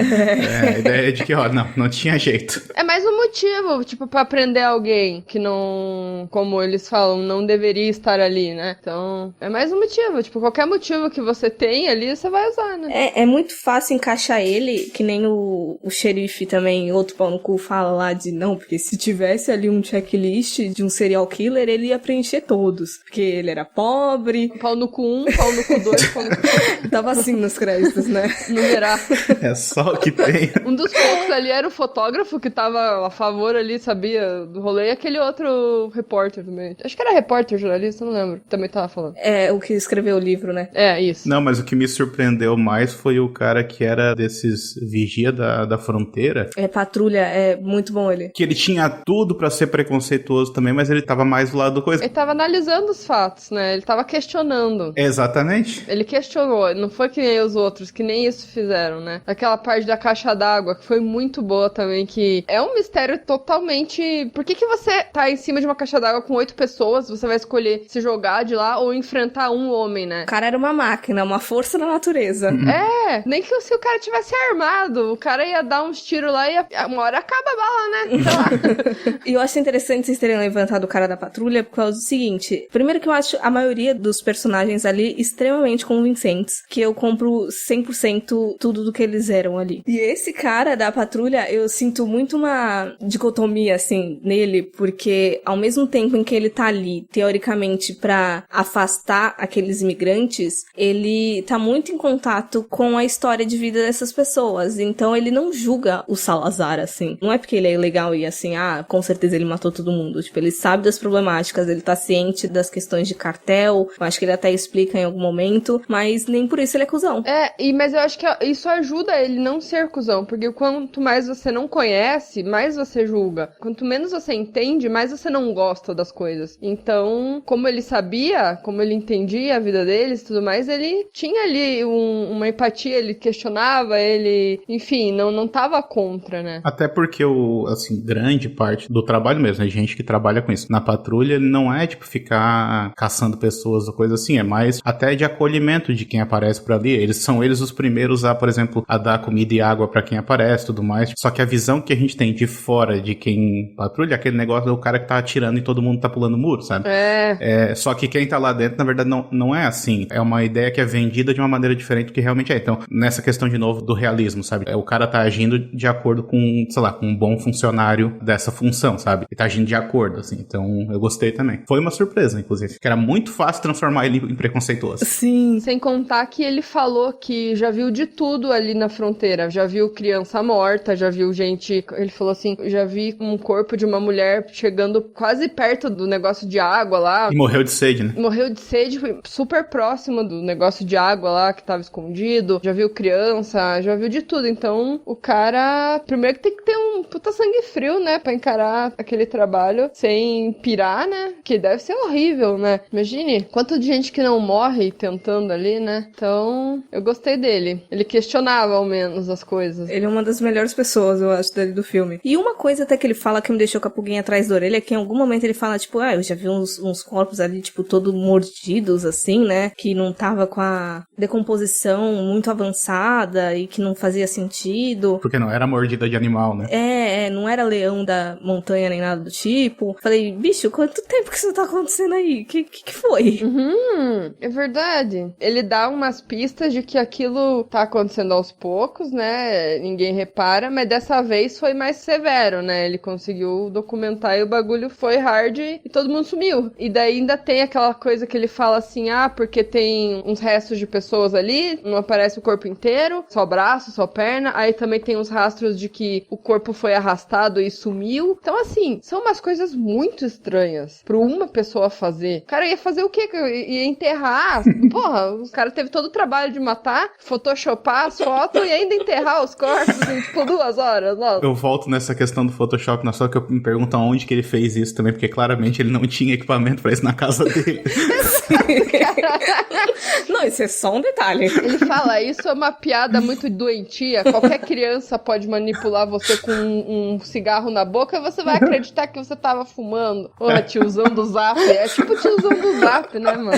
A ideia de que, não tinha jeito. É mais um motivo, tipo, pra prender alguém que não, como eles falam, não deveria estar ali, né? Então, é mais um motivo. Tipo, qualquer motivo que você tem ali, você vai usar, né? É muito fácil encaixar ele, que nem o xerife também, outro pau no cu, fala lá de não, porque se tivesse ali um checklist de um serial killer, ele ia preencher todos. Porque ele era pobre. Pau no cu 1, pau no cu 2, pau no cu 3. Tava assim nos créditos, né? Numerar. É só o que tem. Um dos poucos ali era o fotógrafo que tava a favor ali, sabia, do rolê, e aquele outro repórter também. Acho que era repórter, jornalista, não lembro. Também tava falando. É, o que escreveu o livro, né? É, isso. Não, mas o que me surpreendeu mais foi o cara que era desses vigia da fronteira. É, patrulha, é muito bom ele. Que ele tinha tudo pra ser preconceituoso também, mas ele tava mais do lado do coisa. Ele tava analisando os fatos, né? Ele tava questionando. Exatamente. Ele questionou, não foi que nem os outros, que nem isso fizeram, né? Aquela parte da caixa d'água, que foi muito boa também, que é um mistério totalmente... Por que você tá em cima de uma caixa d'água com 8 pessoas, você vai escolher se jogar de lá ou enfrentar um homem, né? O cara era uma máquina, uma força da natureza. É, nem que se o cara tivesse armado, o cara ia dar uns tiros lá e uma hora acaba a bala, né? Sei lá. E eu acho interessante vocês terem levantado o cara da patrulha por causa do seguinte. Primeiro que eu acho a maioria dos personagens ali extremamente convincentes, que eu compro 100% tudo do que eles eram ali. E esse cara da patrulha, eu sinto muito uma dicotomia, assim, nele, porque ao mesmo tempo em que ele tá ali, teoricamente, pra afastar aqueles imigrantes, ele tá muito em contato com a história de vida dessas pessoas. Então ele não julga o Salazar, assim. Não é porque ele é ilegal e assim, com certeza ele matou todo mundo. Tipo, ele sabe das problemáticas, ele tá ciente das questões de cartel, eu acho que ele até explica em algum momento, mas nem por isso ele é cuzão. Mas eu acho que isso ajuda ele não ser cuzão, porque quanto mais você não conhece, mais você julga. Quanto menos você entende, mais você não gosta das coisas. Então, como ele sabia, como ele entendia a vida deles e tudo mais, ele tinha ali uma empatia, ele questionava, ele, enfim, não tava contra, né? Até porque grande parte do trabalho mesmo, né? Gente que trabalha com isso. Na patrulha, ele não é, tipo, ficar caçando pessoas ou coisa assim, é mais até de acolhimento de quem aparece por ali. Eles são os primeiros a, por exemplo, a dar comida e água pra quem aparece e tudo mais. Só que a visão que a gente tem de fora de quem patrulha é aquele negócio do cara que tá atirando e todo mundo tá pulando muro, sabe? Só que quem tá lá dentro, na verdade, não é assim. É uma ideia que é vendida de uma maneira diferente do que realmente é. Então, nessa questão, de novo, do realismo, sabe? O cara tá agindo de acordo com, sei lá, com um bom funcionário dessa função, sabe? Ele tá agindo de acordo, assim. Então, eu gostei também. Foi uma surpresa, inclusive. Que era muito fácil transformar ele em preconceituoso. Sim. Sem contar que ele falou que já viu de tudo ali na fronteira. Já viu criança morta, já viu gente... Ele falou assim, já vi um corpo de uma mulher chegando quase perto do negócio de água lá. E morreu de sede, né? Morreu de sede, foi super próximo do negócio de água lá que tava escondido. Já viu criança, já viu de tudo. Então, o cara... Primeiro que tem que ter um puta sangue frio, né? Pra encarar aquele trabalho sem pirar, né? Que deve ser horrível, né? Imagine quanto de gente que não morre tentando ali, né? Então, eu gostei dele. Ele questionava, ao menos, as coisas. Ele é uma das melhores pessoas, eu acho, dele do filme. E uma coisa até que ele fala que me deixou com a pulguinha atrás da orelha é que em algum momento ele fala, tipo, eu já vi uns corpos ali, tipo, todo mordidos, assim, né? Que não tava com a decomposição muito avançada e que não fazia sentido. Porque não era mordida de animal, né? Não era leão da montanha nem nada do tipo. Falei, bicho, quanto tempo que isso tá acontecendo aí? Que foi? É verdade. Ele dá umas pistas de que aquilo tá acontecendo aos poucos, né? Ninguém repara, mas dessa vez foi mais severo, né? Ele conseguiu documentar e o bagulho foi hard e todo mundo sumiu. E daí ainda tem aquela coisa que ele fala assim, porque tem uns restos de pessoas ali, não aparece o corpo inteiro, só braço, só perna, aí também tem uns rastros de que o corpo foi arrastado e sumiu. Então, assim, são umas coisas muito estranhas pra uma pessoa fazer. O cara ia fazer o quê? Ia enterrar? Porra, o cara teve todo o trabalho de matar, photoshopar as fotos e ainda enterrar os corpos em, tipo, 2 horas. Nossa. Eu volto nessa questão questão do Photoshop, não, só que eu me pergunto aonde que ele fez isso também, porque claramente ele não tinha equipamento pra isso na casa dele. Não, isso é só um detalhe. Ele fala, isso é uma piada muito doentia, qualquer criança pode manipular você com um cigarro na boca e você vai acreditar que você tava fumando. Porra, tiozão do Zap, é tipo tiozão do Zap, né, mano?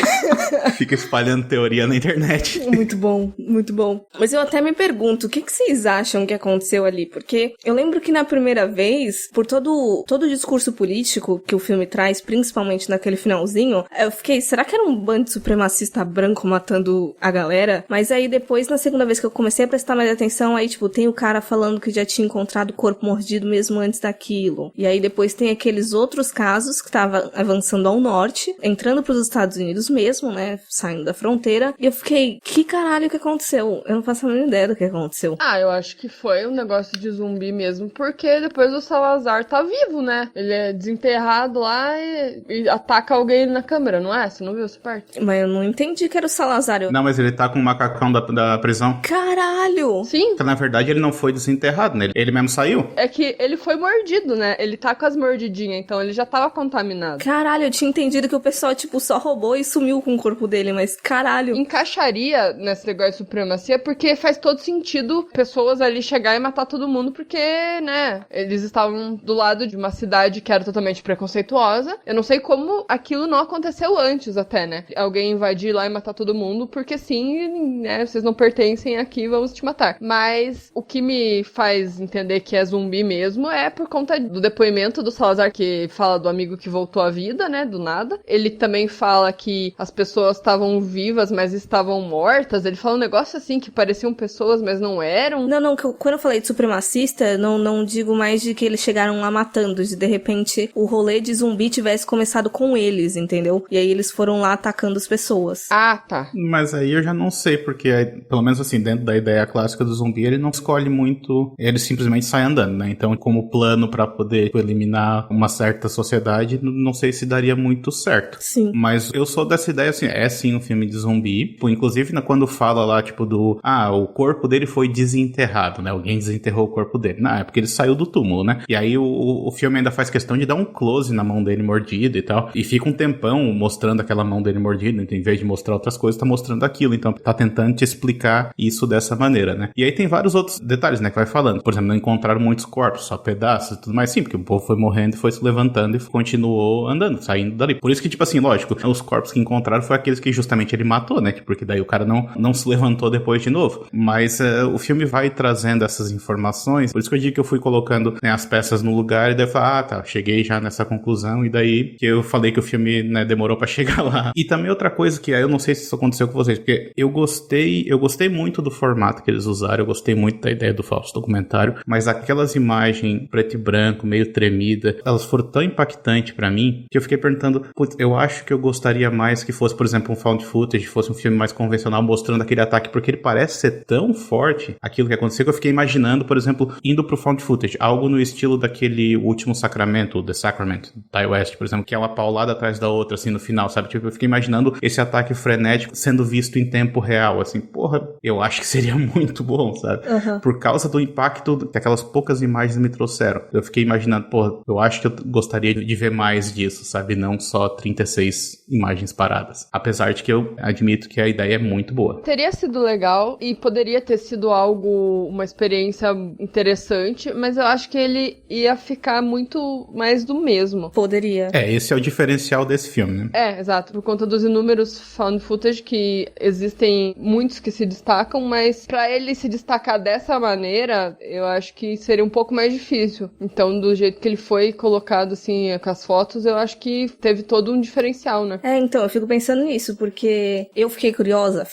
Fica espalhando teoria na internet. Muito bom, muito bom. Mas eu até me pergunto, o que vocês acham que aconteceu ali? Porque eu lembro que na primeira vez, por todo o discurso político que o filme traz, principalmente naquele finalzinho, eu fiquei, será que era um bando de supremacista branco matando a galera? Mas aí depois, na segunda vez que eu comecei a prestar mais atenção, aí tipo, tem o cara falando que já tinha encontrado o corpo mordido mesmo antes daquilo. E aí depois tem aqueles outros casos que tava avançando ao norte, entrando pros Estados Unidos mesmo, né, saindo da fronteira. E eu fiquei, que caralho que aconteceu? Eu não faço a mínima ideia do que aconteceu. Ah, eu acho que foi um negócio de zumbi mesmo, porque depois o Salazar tá vivo, né? Ele é desenterrado lá e ataca alguém na câmera, não é? Você não viu essa parte? Mas eu não entendi que era o Salazar. Não, mas ele tá com o macacão da prisão. Caralho! Sim. Na verdade, ele não foi desenterrado, né? Ele mesmo saiu. É que ele foi mordido, né? Ele tá com as mordidinhas, então ele já tava contaminado. Caralho, eu tinha entendido que o pessoal, tipo, só roubou e sumiu com o corpo dele, mas caralho. Encaixaria nesse negócio de supremacia porque faz todo sentido pessoas ali chegar e matar todo mundo porque, né, eles estavam do lado de uma cidade que era totalmente preconceituosa. Eu não sei como aquilo não aconteceu antes até, né? Alguém invadir lá e matar todo mundo porque sim, né, vocês não pertencem aqui, vamos te matar. Mas o que me faz entender que é zumbi mesmo é por conta do depoimento do Salazar, que fala do amigo que voltou à vida, né, do nada. Ele também fala que as pessoas estavam vivas, mas estavam mortas. Ele fala um negócio assim, que pareciam pessoas, mas não eram. Não, quando eu falei de supremacista, não digo mais de que eles chegaram lá matando, de repente o rolê de zumbi tivesse começado com eles, entendeu? E aí eles foram lá atacando as pessoas. Ah, tá. Mas aí eu já não sei, porque pelo menos assim, dentro da ideia clássica do zumbi, ele não escolhe muito, ele simplesmente sai andando, né? Então, como plano pra poder eliminar uma certa sociedade, não sei se daria muito certo. Sim. Mas eu sou dessa ideia, assim, é sim um filme de zumbi. Inclusive, quando fala lá, tipo, o corpo dele foi desenterrado, né? Alguém desenterrou o corpo dele. Não, é porque ele saiu do túmulo, né? E aí o filme ainda faz questão de dar um close na mão dele mordida e tal. E fica um tempão mostrando aquela mão dele mordida, então, em vez de mostrar outras coisas, tá mostrando aquilo. Então, tá tentando te explicar isso dessa maneira, né? E aí tem vários outros detalhes, né? Que vai falando. Por exemplo, não encontraram muitos corpos, só pedaços e tudo mais. Sim, porque o povo foi morrendo e foi se levantando e continuou andando, saindo dali. Por isso que, tipo assim, lógico, os corpos que encontraram foi aqueles que justamente ele matou, né? Porque daí o cara não se levantou depois de novo. Mas o filme vai trazendo essas informações. Por isso que eu digo que eu fui colocando, né, as peças no lugar e daí eu falei, tá, cheguei já nessa conclusão. E daí que eu falei que o filme, né, demorou pra chegar lá. E também outra coisa que eu não sei se isso aconteceu com vocês, porque eu gostei muito do formato que eles usaram, eu gostei muito da ideia do falso documentário, mas aquelas imagens preto e branco, meio tremida, elas foram tão impactantes pra mim, que eu fiquei perguntando, putz, eu acho que eu gostaria mais que fosse, por exemplo, um found footage, fosse um filme mais convencional mostrando aquele ataque, porque ele parece ser tão forte, aquilo que aconteceu, que eu fiquei imaginando, por exemplo, indo pro found footage, algo no estilo daquele Último Sacramento, The Sacrament, Ty West, por exemplo, que é uma paulada atrás da outra, assim, no final, sabe? Tipo, eu fiquei imaginando esse ataque frenético sendo visto em tempo real, assim, porra, eu acho que seria muito bom, sabe? Uhum. Por causa do impacto que aquelas poucas imagens me trouxeram. Eu fiquei imaginando, porra, eu acho que eu gostaria de ver mais disso, sabe? Não só 36 imagens paradas. Apesar de que eu admito que a ideia é muito boa. Teria sido legal e poderia ter sido uma experiência interessante, mas eu acho que ele ia ficar muito mais do mesmo. Poderia. Esse é o diferencial desse filme, né? Exato. Por conta dos inúmeros found footage que existem muitos que se destacam, mas pra ele se destacar dessa maneira, eu acho que seria um pouco mais difícil. Então, do jeito que ele foi colocado, assim, com as fotos, eu acho que teve todo um diferencial, né? Então, eu fico pensando nisso, porque eu fiquei curiosa,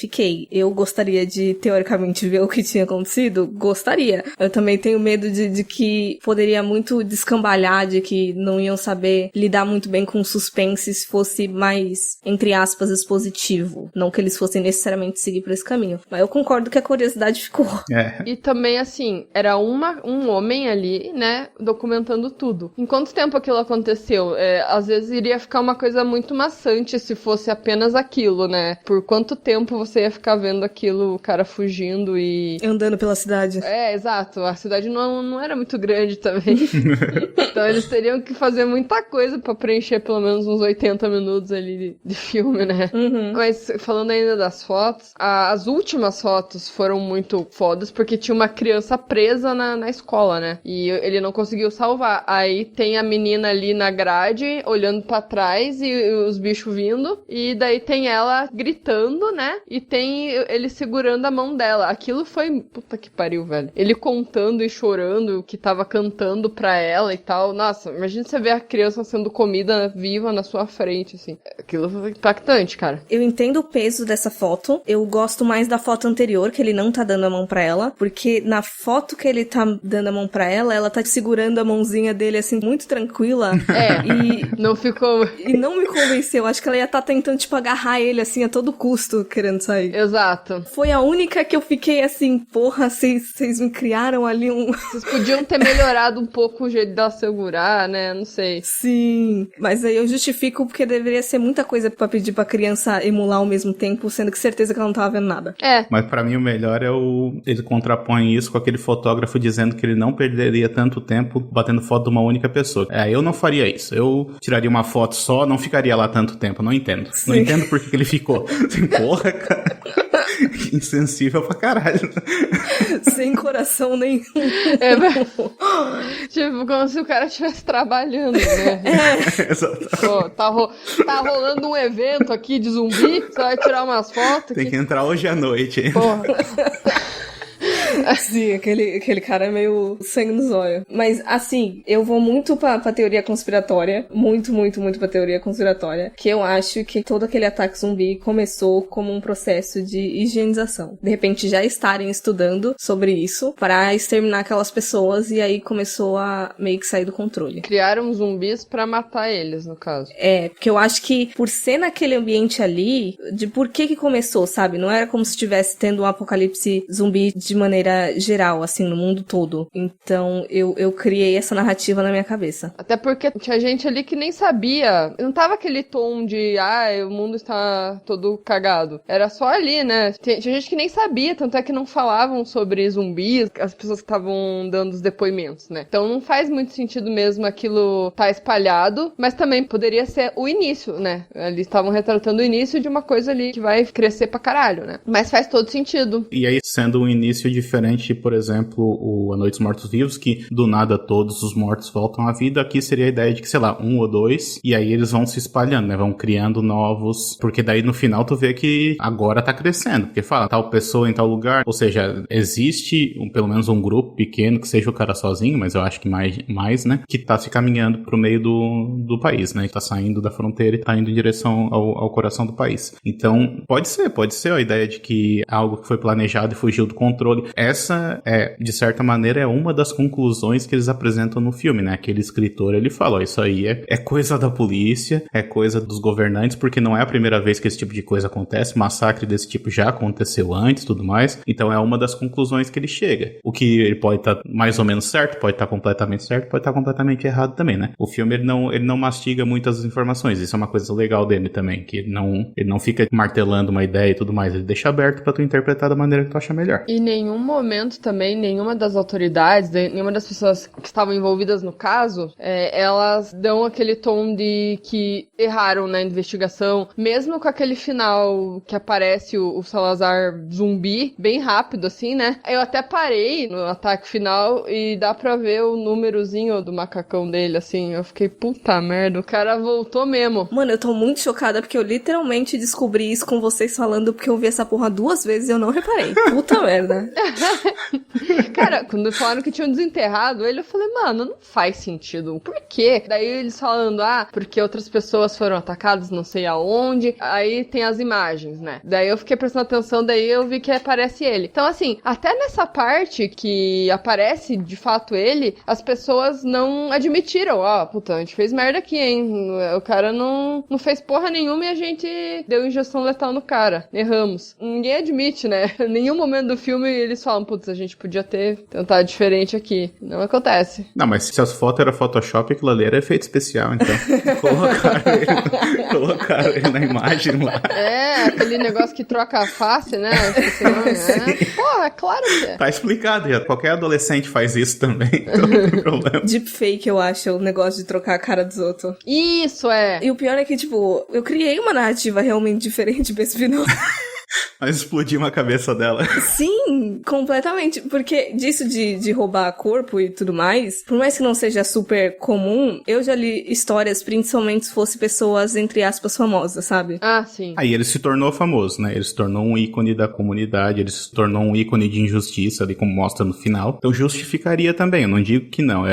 eu gostaria de, teoricamente, ver o que tinha acontecido, gostaria. Eu também tenho medo de que poderia muito descambalhar, de que não iam saber lidar muito bem com suspense se fosse mais, entre aspas, expositivo. Não que eles fossem necessariamente seguir por esse caminho. Mas eu concordo que a curiosidade ficou. E também, assim, era um homem ali, né, documentando tudo. Em quanto tempo aquilo aconteceu? Às vezes iria ficar uma coisa muito maçante se fosse apenas aquilo, né? Por quanto tempo você ia ficar vendo aquilo, o cara fugindo e... andando pela cidade. Exato. A cidade não era muito grande. grande também. Então eles teriam que fazer muita coisa pra preencher pelo menos uns 80 minutos ali de filme, né? Mas falando ainda das fotos, as últimas fotos foram muito fodas, porque tinha uma criança presa na escola, né? E ele não conseguiu salvar. Aí tem a menina ali na grade, olhando pra trás, e os bichos vindo, e daí tem ela gritando, né? E tem ele segurando a mão dela. Aquilo foi... Puta que pariu, velho. Ele contando e chorando, que tava cantando pra ela e tal. Nossa, imagina você ver a criança sendo comida viva na sua frente, assim. Aquilo foi impactante, cara. Eu entendo o peso dessa foto. Eu gosto mais da foto anterior, que ele não tá dando a mão pra ela, porque na foto que ele tá dando a mão pra ela tá segurando a mãozinha dele, assim, muito tranquila. E não ficou... E não me convenceu. Acho que ela ia estar tentando, tipo, agarrar ele, assim, a todo custo, querendo sair. Exato. Foi a única que eu fiquei assim, porra, vocês me criaram ali um... Vocês podiam ter melhorado um pouco o jeito dela segurar, né? Não sei. Sim, mas aí eu justifico porque deveria ser muita coisa pra pedir pra criança emular ao mesmo tempo, sendo que certeza que ela não tava vendo nada. Mas pra mim o melhor é ele contrapõe isso com aquele fotógrafo dizendo que ele não perderia tanto tempo batendo foto de uma única pessoa. Eu não faria isso. Eu tiraria uma foto só, não ficaria lá tanto tempo. Não entendo. Sim. Não entendo por que ele ficou. Assim, porra, cara. Insensível pra caralho. Sem coração nenhum. Tipo, como se o cara estivesse trabalhando, né? Exato. Pô, tá rolando um evento aqui de zumbi, você vai tirar umas fotos. Tem que entrar hoje à noite. Porra. Sim, aquele cara é meio sangue no zóio. Mas, assim, eu vou muito pra teoria conspiratória. Muito, muito, muito pra teoria conspiratória. Que eu acho que todo aquele ataque zumbi começou como um processo de higienização. De repente, já estarem estudando sobre isso para exterminar aquelas pessoas e aí começou a meio que sair do controle. Criaram zumbis pra matar eles, no caso. Porque eu acho que por ser naquele ambiente ali, de por que começou, sabe? Não era como se estivesse tendo um apocalipse zumbi de maneira geral, assim, no mundo todo. Então, eu criei essa narrativa na minha cabeça. Até porque tinha gente ali que nem sabia. Não tava aquele tom de, o mundo está todo cagado. Era só ali, né? Tinha gente que nem sabia, tanto é que não falavam sobre zumbis, as pessoas que estavam dando os depoimentos, né? Então, não faz muito sentido mesmo aquilo tá espalhado, mas também poderia ser o início, né? Eles estavam retratando o início de uma coisa ali que vai crescer pra caralho, né? Mas faz todo sentido. E aí, sendo um início diferente, por exemplo, A Noite dos Mortos-Vivos, que do nada todos os mortos voltam à vida, aqui seria a ideia de que, sei lá, 1 ou 2, e aí eles vão se espalhando, né? Vão criando novos, porque daí no final tu vê que agora tá crescendo, porque fala, tal pessoa em tal lugar, ou seja, existe pelo menos um grupo pequeno, que seja o cara sozinho, mas eu acho que mais, né? Que tá se caminhando pro meio do país, né? Tá saindo da fronteira e tá indo em direção ao coração do país. Então, pode ser a ideia de que algo que foi planejado e fugiu do controle. Essa de certa maneira, é uma das conclusões que eles apresentam no filme, né? Aquele escritor, ele fala, isso aí é coisa da polícia, é coisa dos governantes, porque não é a primeira vez que esse tipo de coisa acontece, massacre desse tipo já aconteceu antes, tudo mais. Então, é uma das conclusões que ele chega. O que ele pode estar mais ou menos certo, pode estar completamente certo, pode estar completamente errado também, né? O filme, ele não mastiga muitas informações, isso é uma coisa legal dele também, que ele não fica martelando uma ideia e tudo mais, ele deixa aberto pra tu interpretar da maneira que tu acha melhor. E em nenhum momento também, nenhuma das autoridades, nenhuma das pessoas que estavam envolvidas no caso, elas dão aquele tom de que erraram na investigação, mesmo com aquele final que aparece o Salazar zumbi, bem rápido assim, né? Eu até parei no ataque final e dá pra ver o númerozinho do macacão dele, assim, eu fiquei, puta merda, o cara voltou mesmo. Mano, eu tô muito chocada porque eu literalmente descobri isso com vocês falando, porque eu vi essa porra 2 vezes e eu não reparei. Puta merda. Cara, quando falaram que tinham desenterrado ele, eu falei, mano, não faz sentido. Por quê? Daí eles falando, porque outras pessoas foram atacadas não sei aonde. Aí tem as imagens, né? Daí eu fiquei prestando atenção, daí eu vi que aparece ele. Então, assim, até nessa parte que aparece, de fato, ele, as pessoas não admitiram. Puta, a gente fez merda aqui, hein? O cara não fez porra nenhuma e a gente deu injeção letal no cara. Erramos. Ninguém admite, né? Em nenhum momento do filme eles falam, falam, putz, a gente podia ter tentado diferente aqui. Não acontece. Não, mas se as fotos eram Photoshop, aquilo ali era efeito especial, então. Colocaram ele na imagem lá. É, aquele negócio que troca a face, né? Pô, é claro que é. Tá explicado, já. Qualquer adolescente faz isso também, então não tem problema. Deepfake, eu acho, o negócio de trocar a cara dos outros. Isso, é. E o pior é que, tipo, eu criei uma narrativa realmente diferente pra esse final. Mas explodiu a cabeça dela. Sim, completamente. Porque disso de roubar corpo e tudo mais, por mais que não seja super comum, eu já li histórias, principalmente se fosse pessoas, entre aspas, famosas, sabe? Ah, sim. Aí ele se tornou famoso, né? Ele se tornou um ícone da comunidade, ele se tornou um ícone de injustiça, ali como mostra no final. Então justificaria também, eu não digo que não,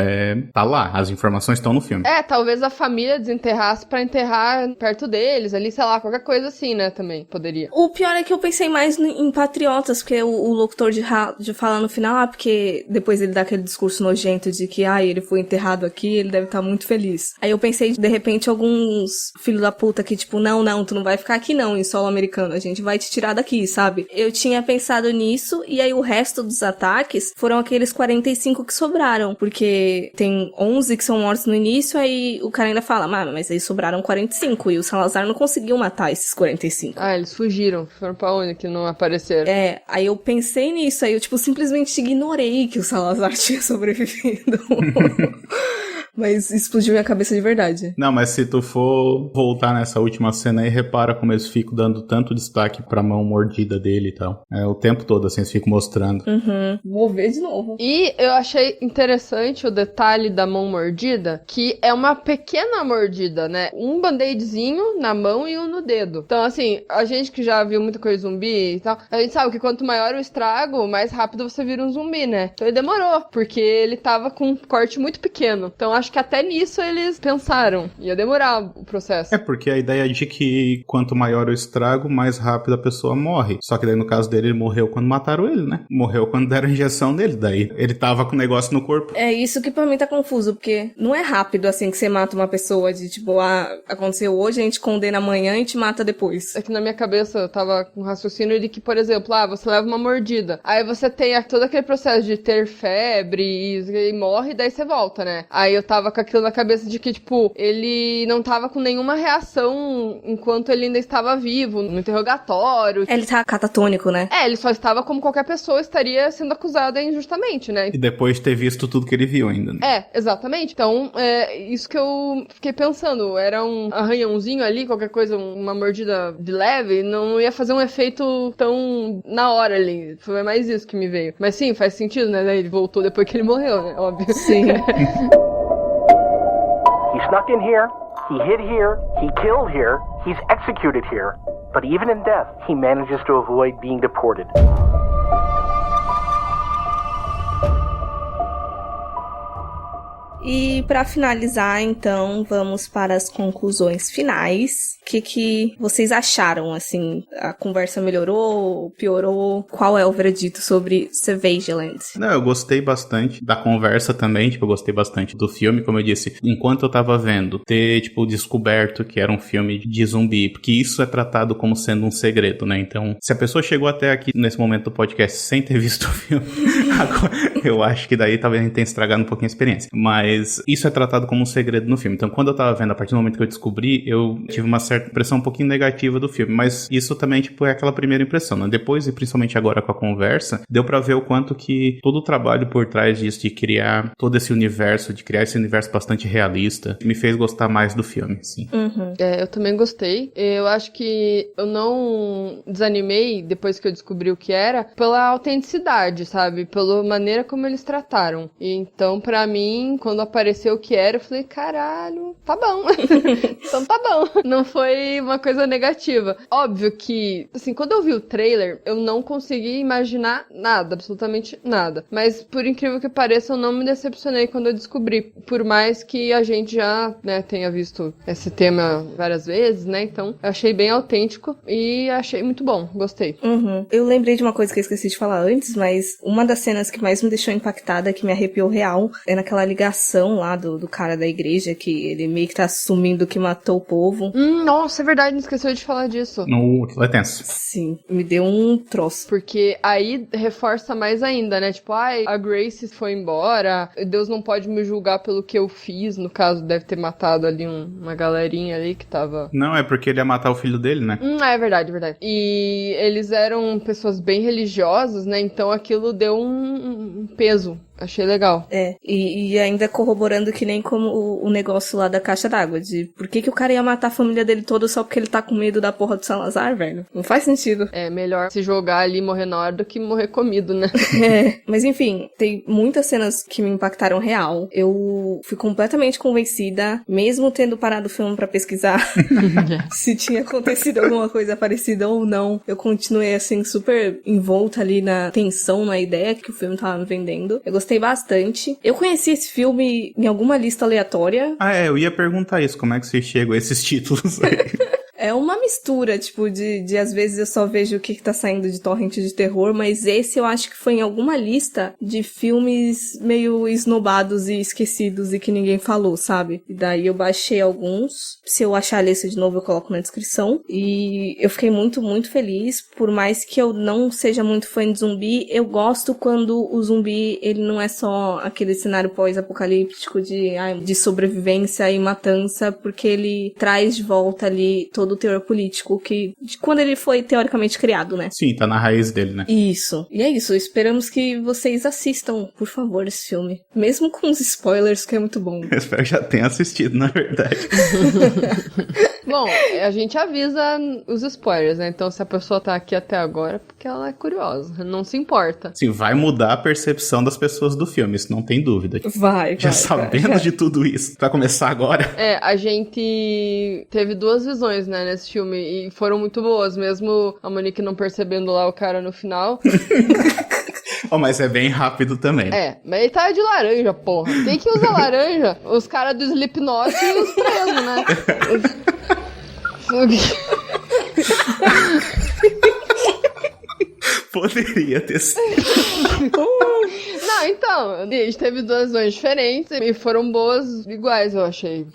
tá lá, as informações estão no filme. É, talvez a família desenterrasse pra enterrar perto deles, ali, sei lá, qualquer coisa assim, né, também, poderia. O pior é que eu pensei mais em Patriotas, porque o locutor de falar no final, porque depois ele dá aquele discurso nojento de que, ele foi enterrado aqui, ele deve estar muito feliz. Aí eu pensei, de repente, alguns filhos da puta que, tipo, não, tu não vai ficar aqui não, em solo americano, a gente vai te tirar daqui, sabe? Eu tinha pensado nisso, e aí o resto dos ataques foram aqueles 45 que sobraram, porque tem 11 que são mortos no início, aí o cara ainda fala, mas aí sobraram 45, e o Salazar não conseguiu matar esses 45. Ah, eles fugiram, foram pra onde que não apareceram? É, aí eu pensei nisso, aí eu, tipo, simplesmente ignorei que o Salazar tinha sobrevivido. Mas explodiu minha cabeça de verdade. Não, mas se tu for voltar nessa última cena aí, repara como eles ficam dando tanto destaque pra mão mordida dele e tal. É, o tempo todo, assim, eles ficam mostrando. Uhum. Vou ver de novo. E eu achei interessante o detalhe da mão mordida, que é uma pequena mordida, né? Um band-aidzinho na mão e um no dedo. Então, assim, a gente que já viu muita coisa zumbi e tal, a gente sabe que quanto maior o estrago, mais rápido você vira um zumbi, né? Então ele demorou, porque ele tava com um corte muito pequeno. Então, acho que até nisso eles pensaram. Ia demorar o processo. É porque a ideia é de que quanto maior o estrago, mais rápido a pessoa morre. Só que daí no caso dele, ele morreu quando mataram ele, né? Morreu quando deram a injeção nele. Daí ele tava com o negócio no corpo. É isso que pra mim tá confuso, porque não é rápido assim que você mata uma pessoa de tipo, aconteceu hoje, a gente condena amanhã e te mata depois. É que na minha cabeça eu tava com um raciocínio de que, por exemplo, você leva uma mordida. Aí você tem todo aquele processo de ter febre e morre, daí você volta, né? Aí eu tava com aquilo na cabeça de que, tipo, ele não tava com nenhuma reação enquanto ele ainda estava vivo, no interrogatório. Ele tá catatônico, né? É, ele só estava como qualquer pessoa estaria sendo acusada injustamente, né? E depois de ter visto tudo que ele viu ainda, né? É, exatamente. Então, isso que eu fiquei pensando. Era um arranhãozinho ali, qualquer coisa, uma mordida de leve, não ia fazer um efeito tão na hora ali. Foi mais isso que me veio. Mas sim, faz sentido, né? Ele voltou depois que ele morreu, né? Óbvio. Sim. He snuck in here, he hid here, he killed here, he's executed here. But even in death, he manages to avoid being deported. E pra finalizar, então, vamos para as conclusões finais. O que vocês acharam, assim? A conversa melhorou, piorou? Qual é o veredito sobre Savageland? Não, eu gostei bastante da conversa também, eu gostei bastante do filme, como eu disse, enquanto eu tava vendo, ter, descoberto que era um filme de zumbi, porque isso é tratado como sendo um segredo, né? Então, se a pessoa chegou até aqui, nesse momento do podcast, sem ter visto o filme, agora, eu acho que daí talvez a gente tenha estragado um pouquinho a experiência. Mas isso é tratado como um segredo no filme. Então, quando eu tava vendo, a partir do momento que eu descobri, eu tive uma certa impressão um pouquinho negativa do filme. Mas isso também, é aquela primeira impressão, né? Depois, e principalmente agora com a conversa, deu pra ver o quanto que todo o trabalho por trás disso, de criar todo esse universo, de criar esse universo bastante realista, me fez gostar mais do filme, sim. Uhum. Eu também gostei. Eu acho que eu não desanimei, depois que eu descobri o que era, pela autenticidade, sabe? Pela maneira como eles trataram. E então, pra mim, quando apareceu o que era, eu falei, caralho, tá bom. Então tá bom. Não foi uma coisa negativa. Óbvio que, assim, quando eu vi o trailer, eu não consegui imaginar nada, absolutamente nada. Mas, por incrível que pareça, eu não me decepcionei quando eu descobri. Por mais que a gente já, né, tenha visto esse tema várias vezes, né? Então, eu achei bem autêntico e achei muito bom. Gostei. Uhum. Eu lembrei de uma coisa que eu esqueci de falar antes, mas uma das cenas cenas que mais me deixou impactada, que me arrepiou real, é naquela ligação lá do cara da igreja, que ele meio que tá assumindo que matou o povo. Nossa, é verdade, não esqueceu de falar disso. Aquilo é tenso. Sim, me deu um troço. Porque aí reforça mais ainda, né? Tipo, a Grace foi embora, Deus não pode me julgar pelo que eu fiz. No caso, deve ter matado ali uma galerinha ali que tava... Não, é porque ele ia matar o filho dele, né? É verdade, é verdade. E eles eram pessoas bem religiosas, né? Então aquilo deu um peso. Achei legal. E ainda corroborando que nem como o negócio lá da caixa d'água, de por que o cara ia matar a família dele toda só porque ele tá com medo da porra do Salazar, velho? Não faz sentido. É melhor se jogar ali e morrer na hora do que morrer comido, né? Mas enfim, tem muitas cenas que me impactaram real. Eu fui completamente convencida, mesmo tendo parado o filme pra pesquisar se tinha acontecido alguma coisa parecida ou não. Eu continuei, assim, super envolta ali na tensão, na ideia que o filme tava me vendendo. Eu gostei bastante. Eu conheci esse filme em alguma lista aleatória. Eu ia perguntar isso, como é que você chega a esses títulos aí? É uma mistura, tipo, de às vezes eu só vejo o que tá saindo de torrent de terror, mas esse eu acho que foi em alguma lista de filmes meio esnobados e esquecidos e que ninguém falou, sabe? E daí eu baixei alguns. Se eu achar a lista de novo, eu coloco na descrição. E eu fiquei muito, muito feliz. Por mais que eu não seja muito fã de zumbi, eu gosto quando o zumbi, ele não é só aquele cenário pós-apocalíptico de sobrevivência e matança, porque ele traz de volta ali todo o teor político de quando ele foi teoricamente criado, né? Sim, tá na raiz dele, né? Isso. E é isso. Esperamos que vocês assistam, por favor, esse filme. Mesmo com os spoilers, que é muito bom. Eu espero que já tenha assistido, na verdade. Bom, a gente avisa os spoilers, né? Então, se a pessoa tá aqui até agora, porque ela é curiosa, não se importa. Sim, vai mudar a percepção das pessoas do filme, isso não tem dúvida. Vai. Sabendo de tudo isso, vai começar agora. A gente teve 2 visões, né, nesse filme, e foram muito boas, mesmo a Monique não percebendo lá o cara no final. Mas é bem rápido também. Mas ele tava de laranja, porra. Tem que usar laranja. Os caras do Slipknot e os presos, né? Poderia ter sido. Não, então, a gente teve 2 visões diferentes e foram boas iguais, eu achei.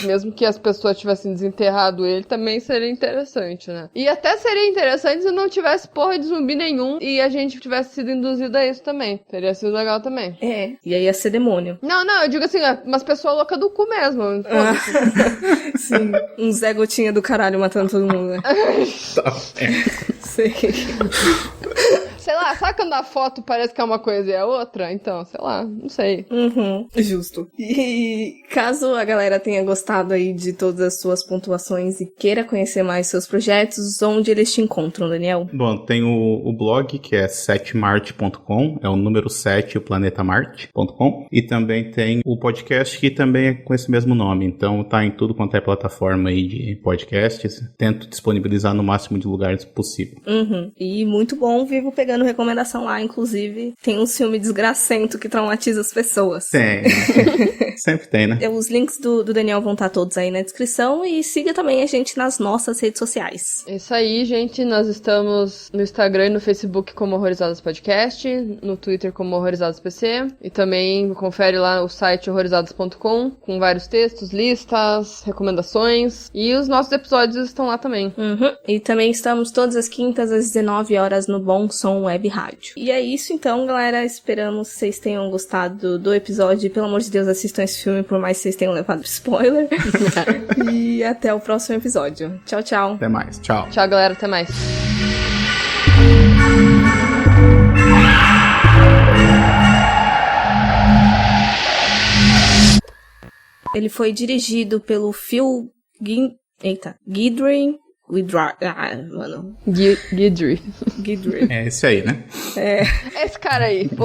Mesmo que as pessoas tivessem desenterrado ele, também seria interessante, né? E até seria interessante se não tivesse porra de zumbi nenhum e a gente tivesse sido induzido a isso também. Teria sido legal também. E aí ia ser demônio. Não, eu digo assim, umas pessoas loucas do cu mesmo. Sim, um Zé Gotinha do caralho matando todo mundo, né? Sei. Sei lá, sabe quando a foto parece que é uma coisa e é outra? Então, sei lá, não sei. Justo. E caso a galera tenha gostado aí de todas as suas pontuações e queira conhecer mais seus projetos, onde eles te encontram, Daniel? Bom, tem o blog, que é 7marte.com, é o número 7, o planetamarte.com, e também tem o podcast, que também é com esse mesmo nome, então tá em tudo quanto é plataforma aí de podcasts, tento disponibilizar no máximo de lugares possível. E muito bom, vivo pegando recomendação lá, inclusive tem um filme desgracento que traumatiza as pessoas. Tem. Sempre tem, né? Os links do Daniel vão estar todos aí na descrição e siga também a gente nas nossas redes sociais. Isso aí, gente, nós estamos no Instagram e no Facebook como Horrorizadas Podcast, no Twitter como Horrorizadas PC e também confere lá o site horrorizadas.com com vários textos, listas, recomendações e os nossos episódios estão lá também. E também estamos todas as quintas às 19 horas no Bom Som Web Rádio. E é isso então, galera. Esperamos que vocês tenham gostado do episódio. E, pelo amor de Deus, assistam esse filme, por mais que vocês tenham levado spoiler. E até o próximo episódio. Tchau, tchau. Até mais. Tchau. Tchau, galera. Até mais. Ele foi dirigido pelo Phil Guidry. Guidry. É esse aí, né? Esse cara aí, pô.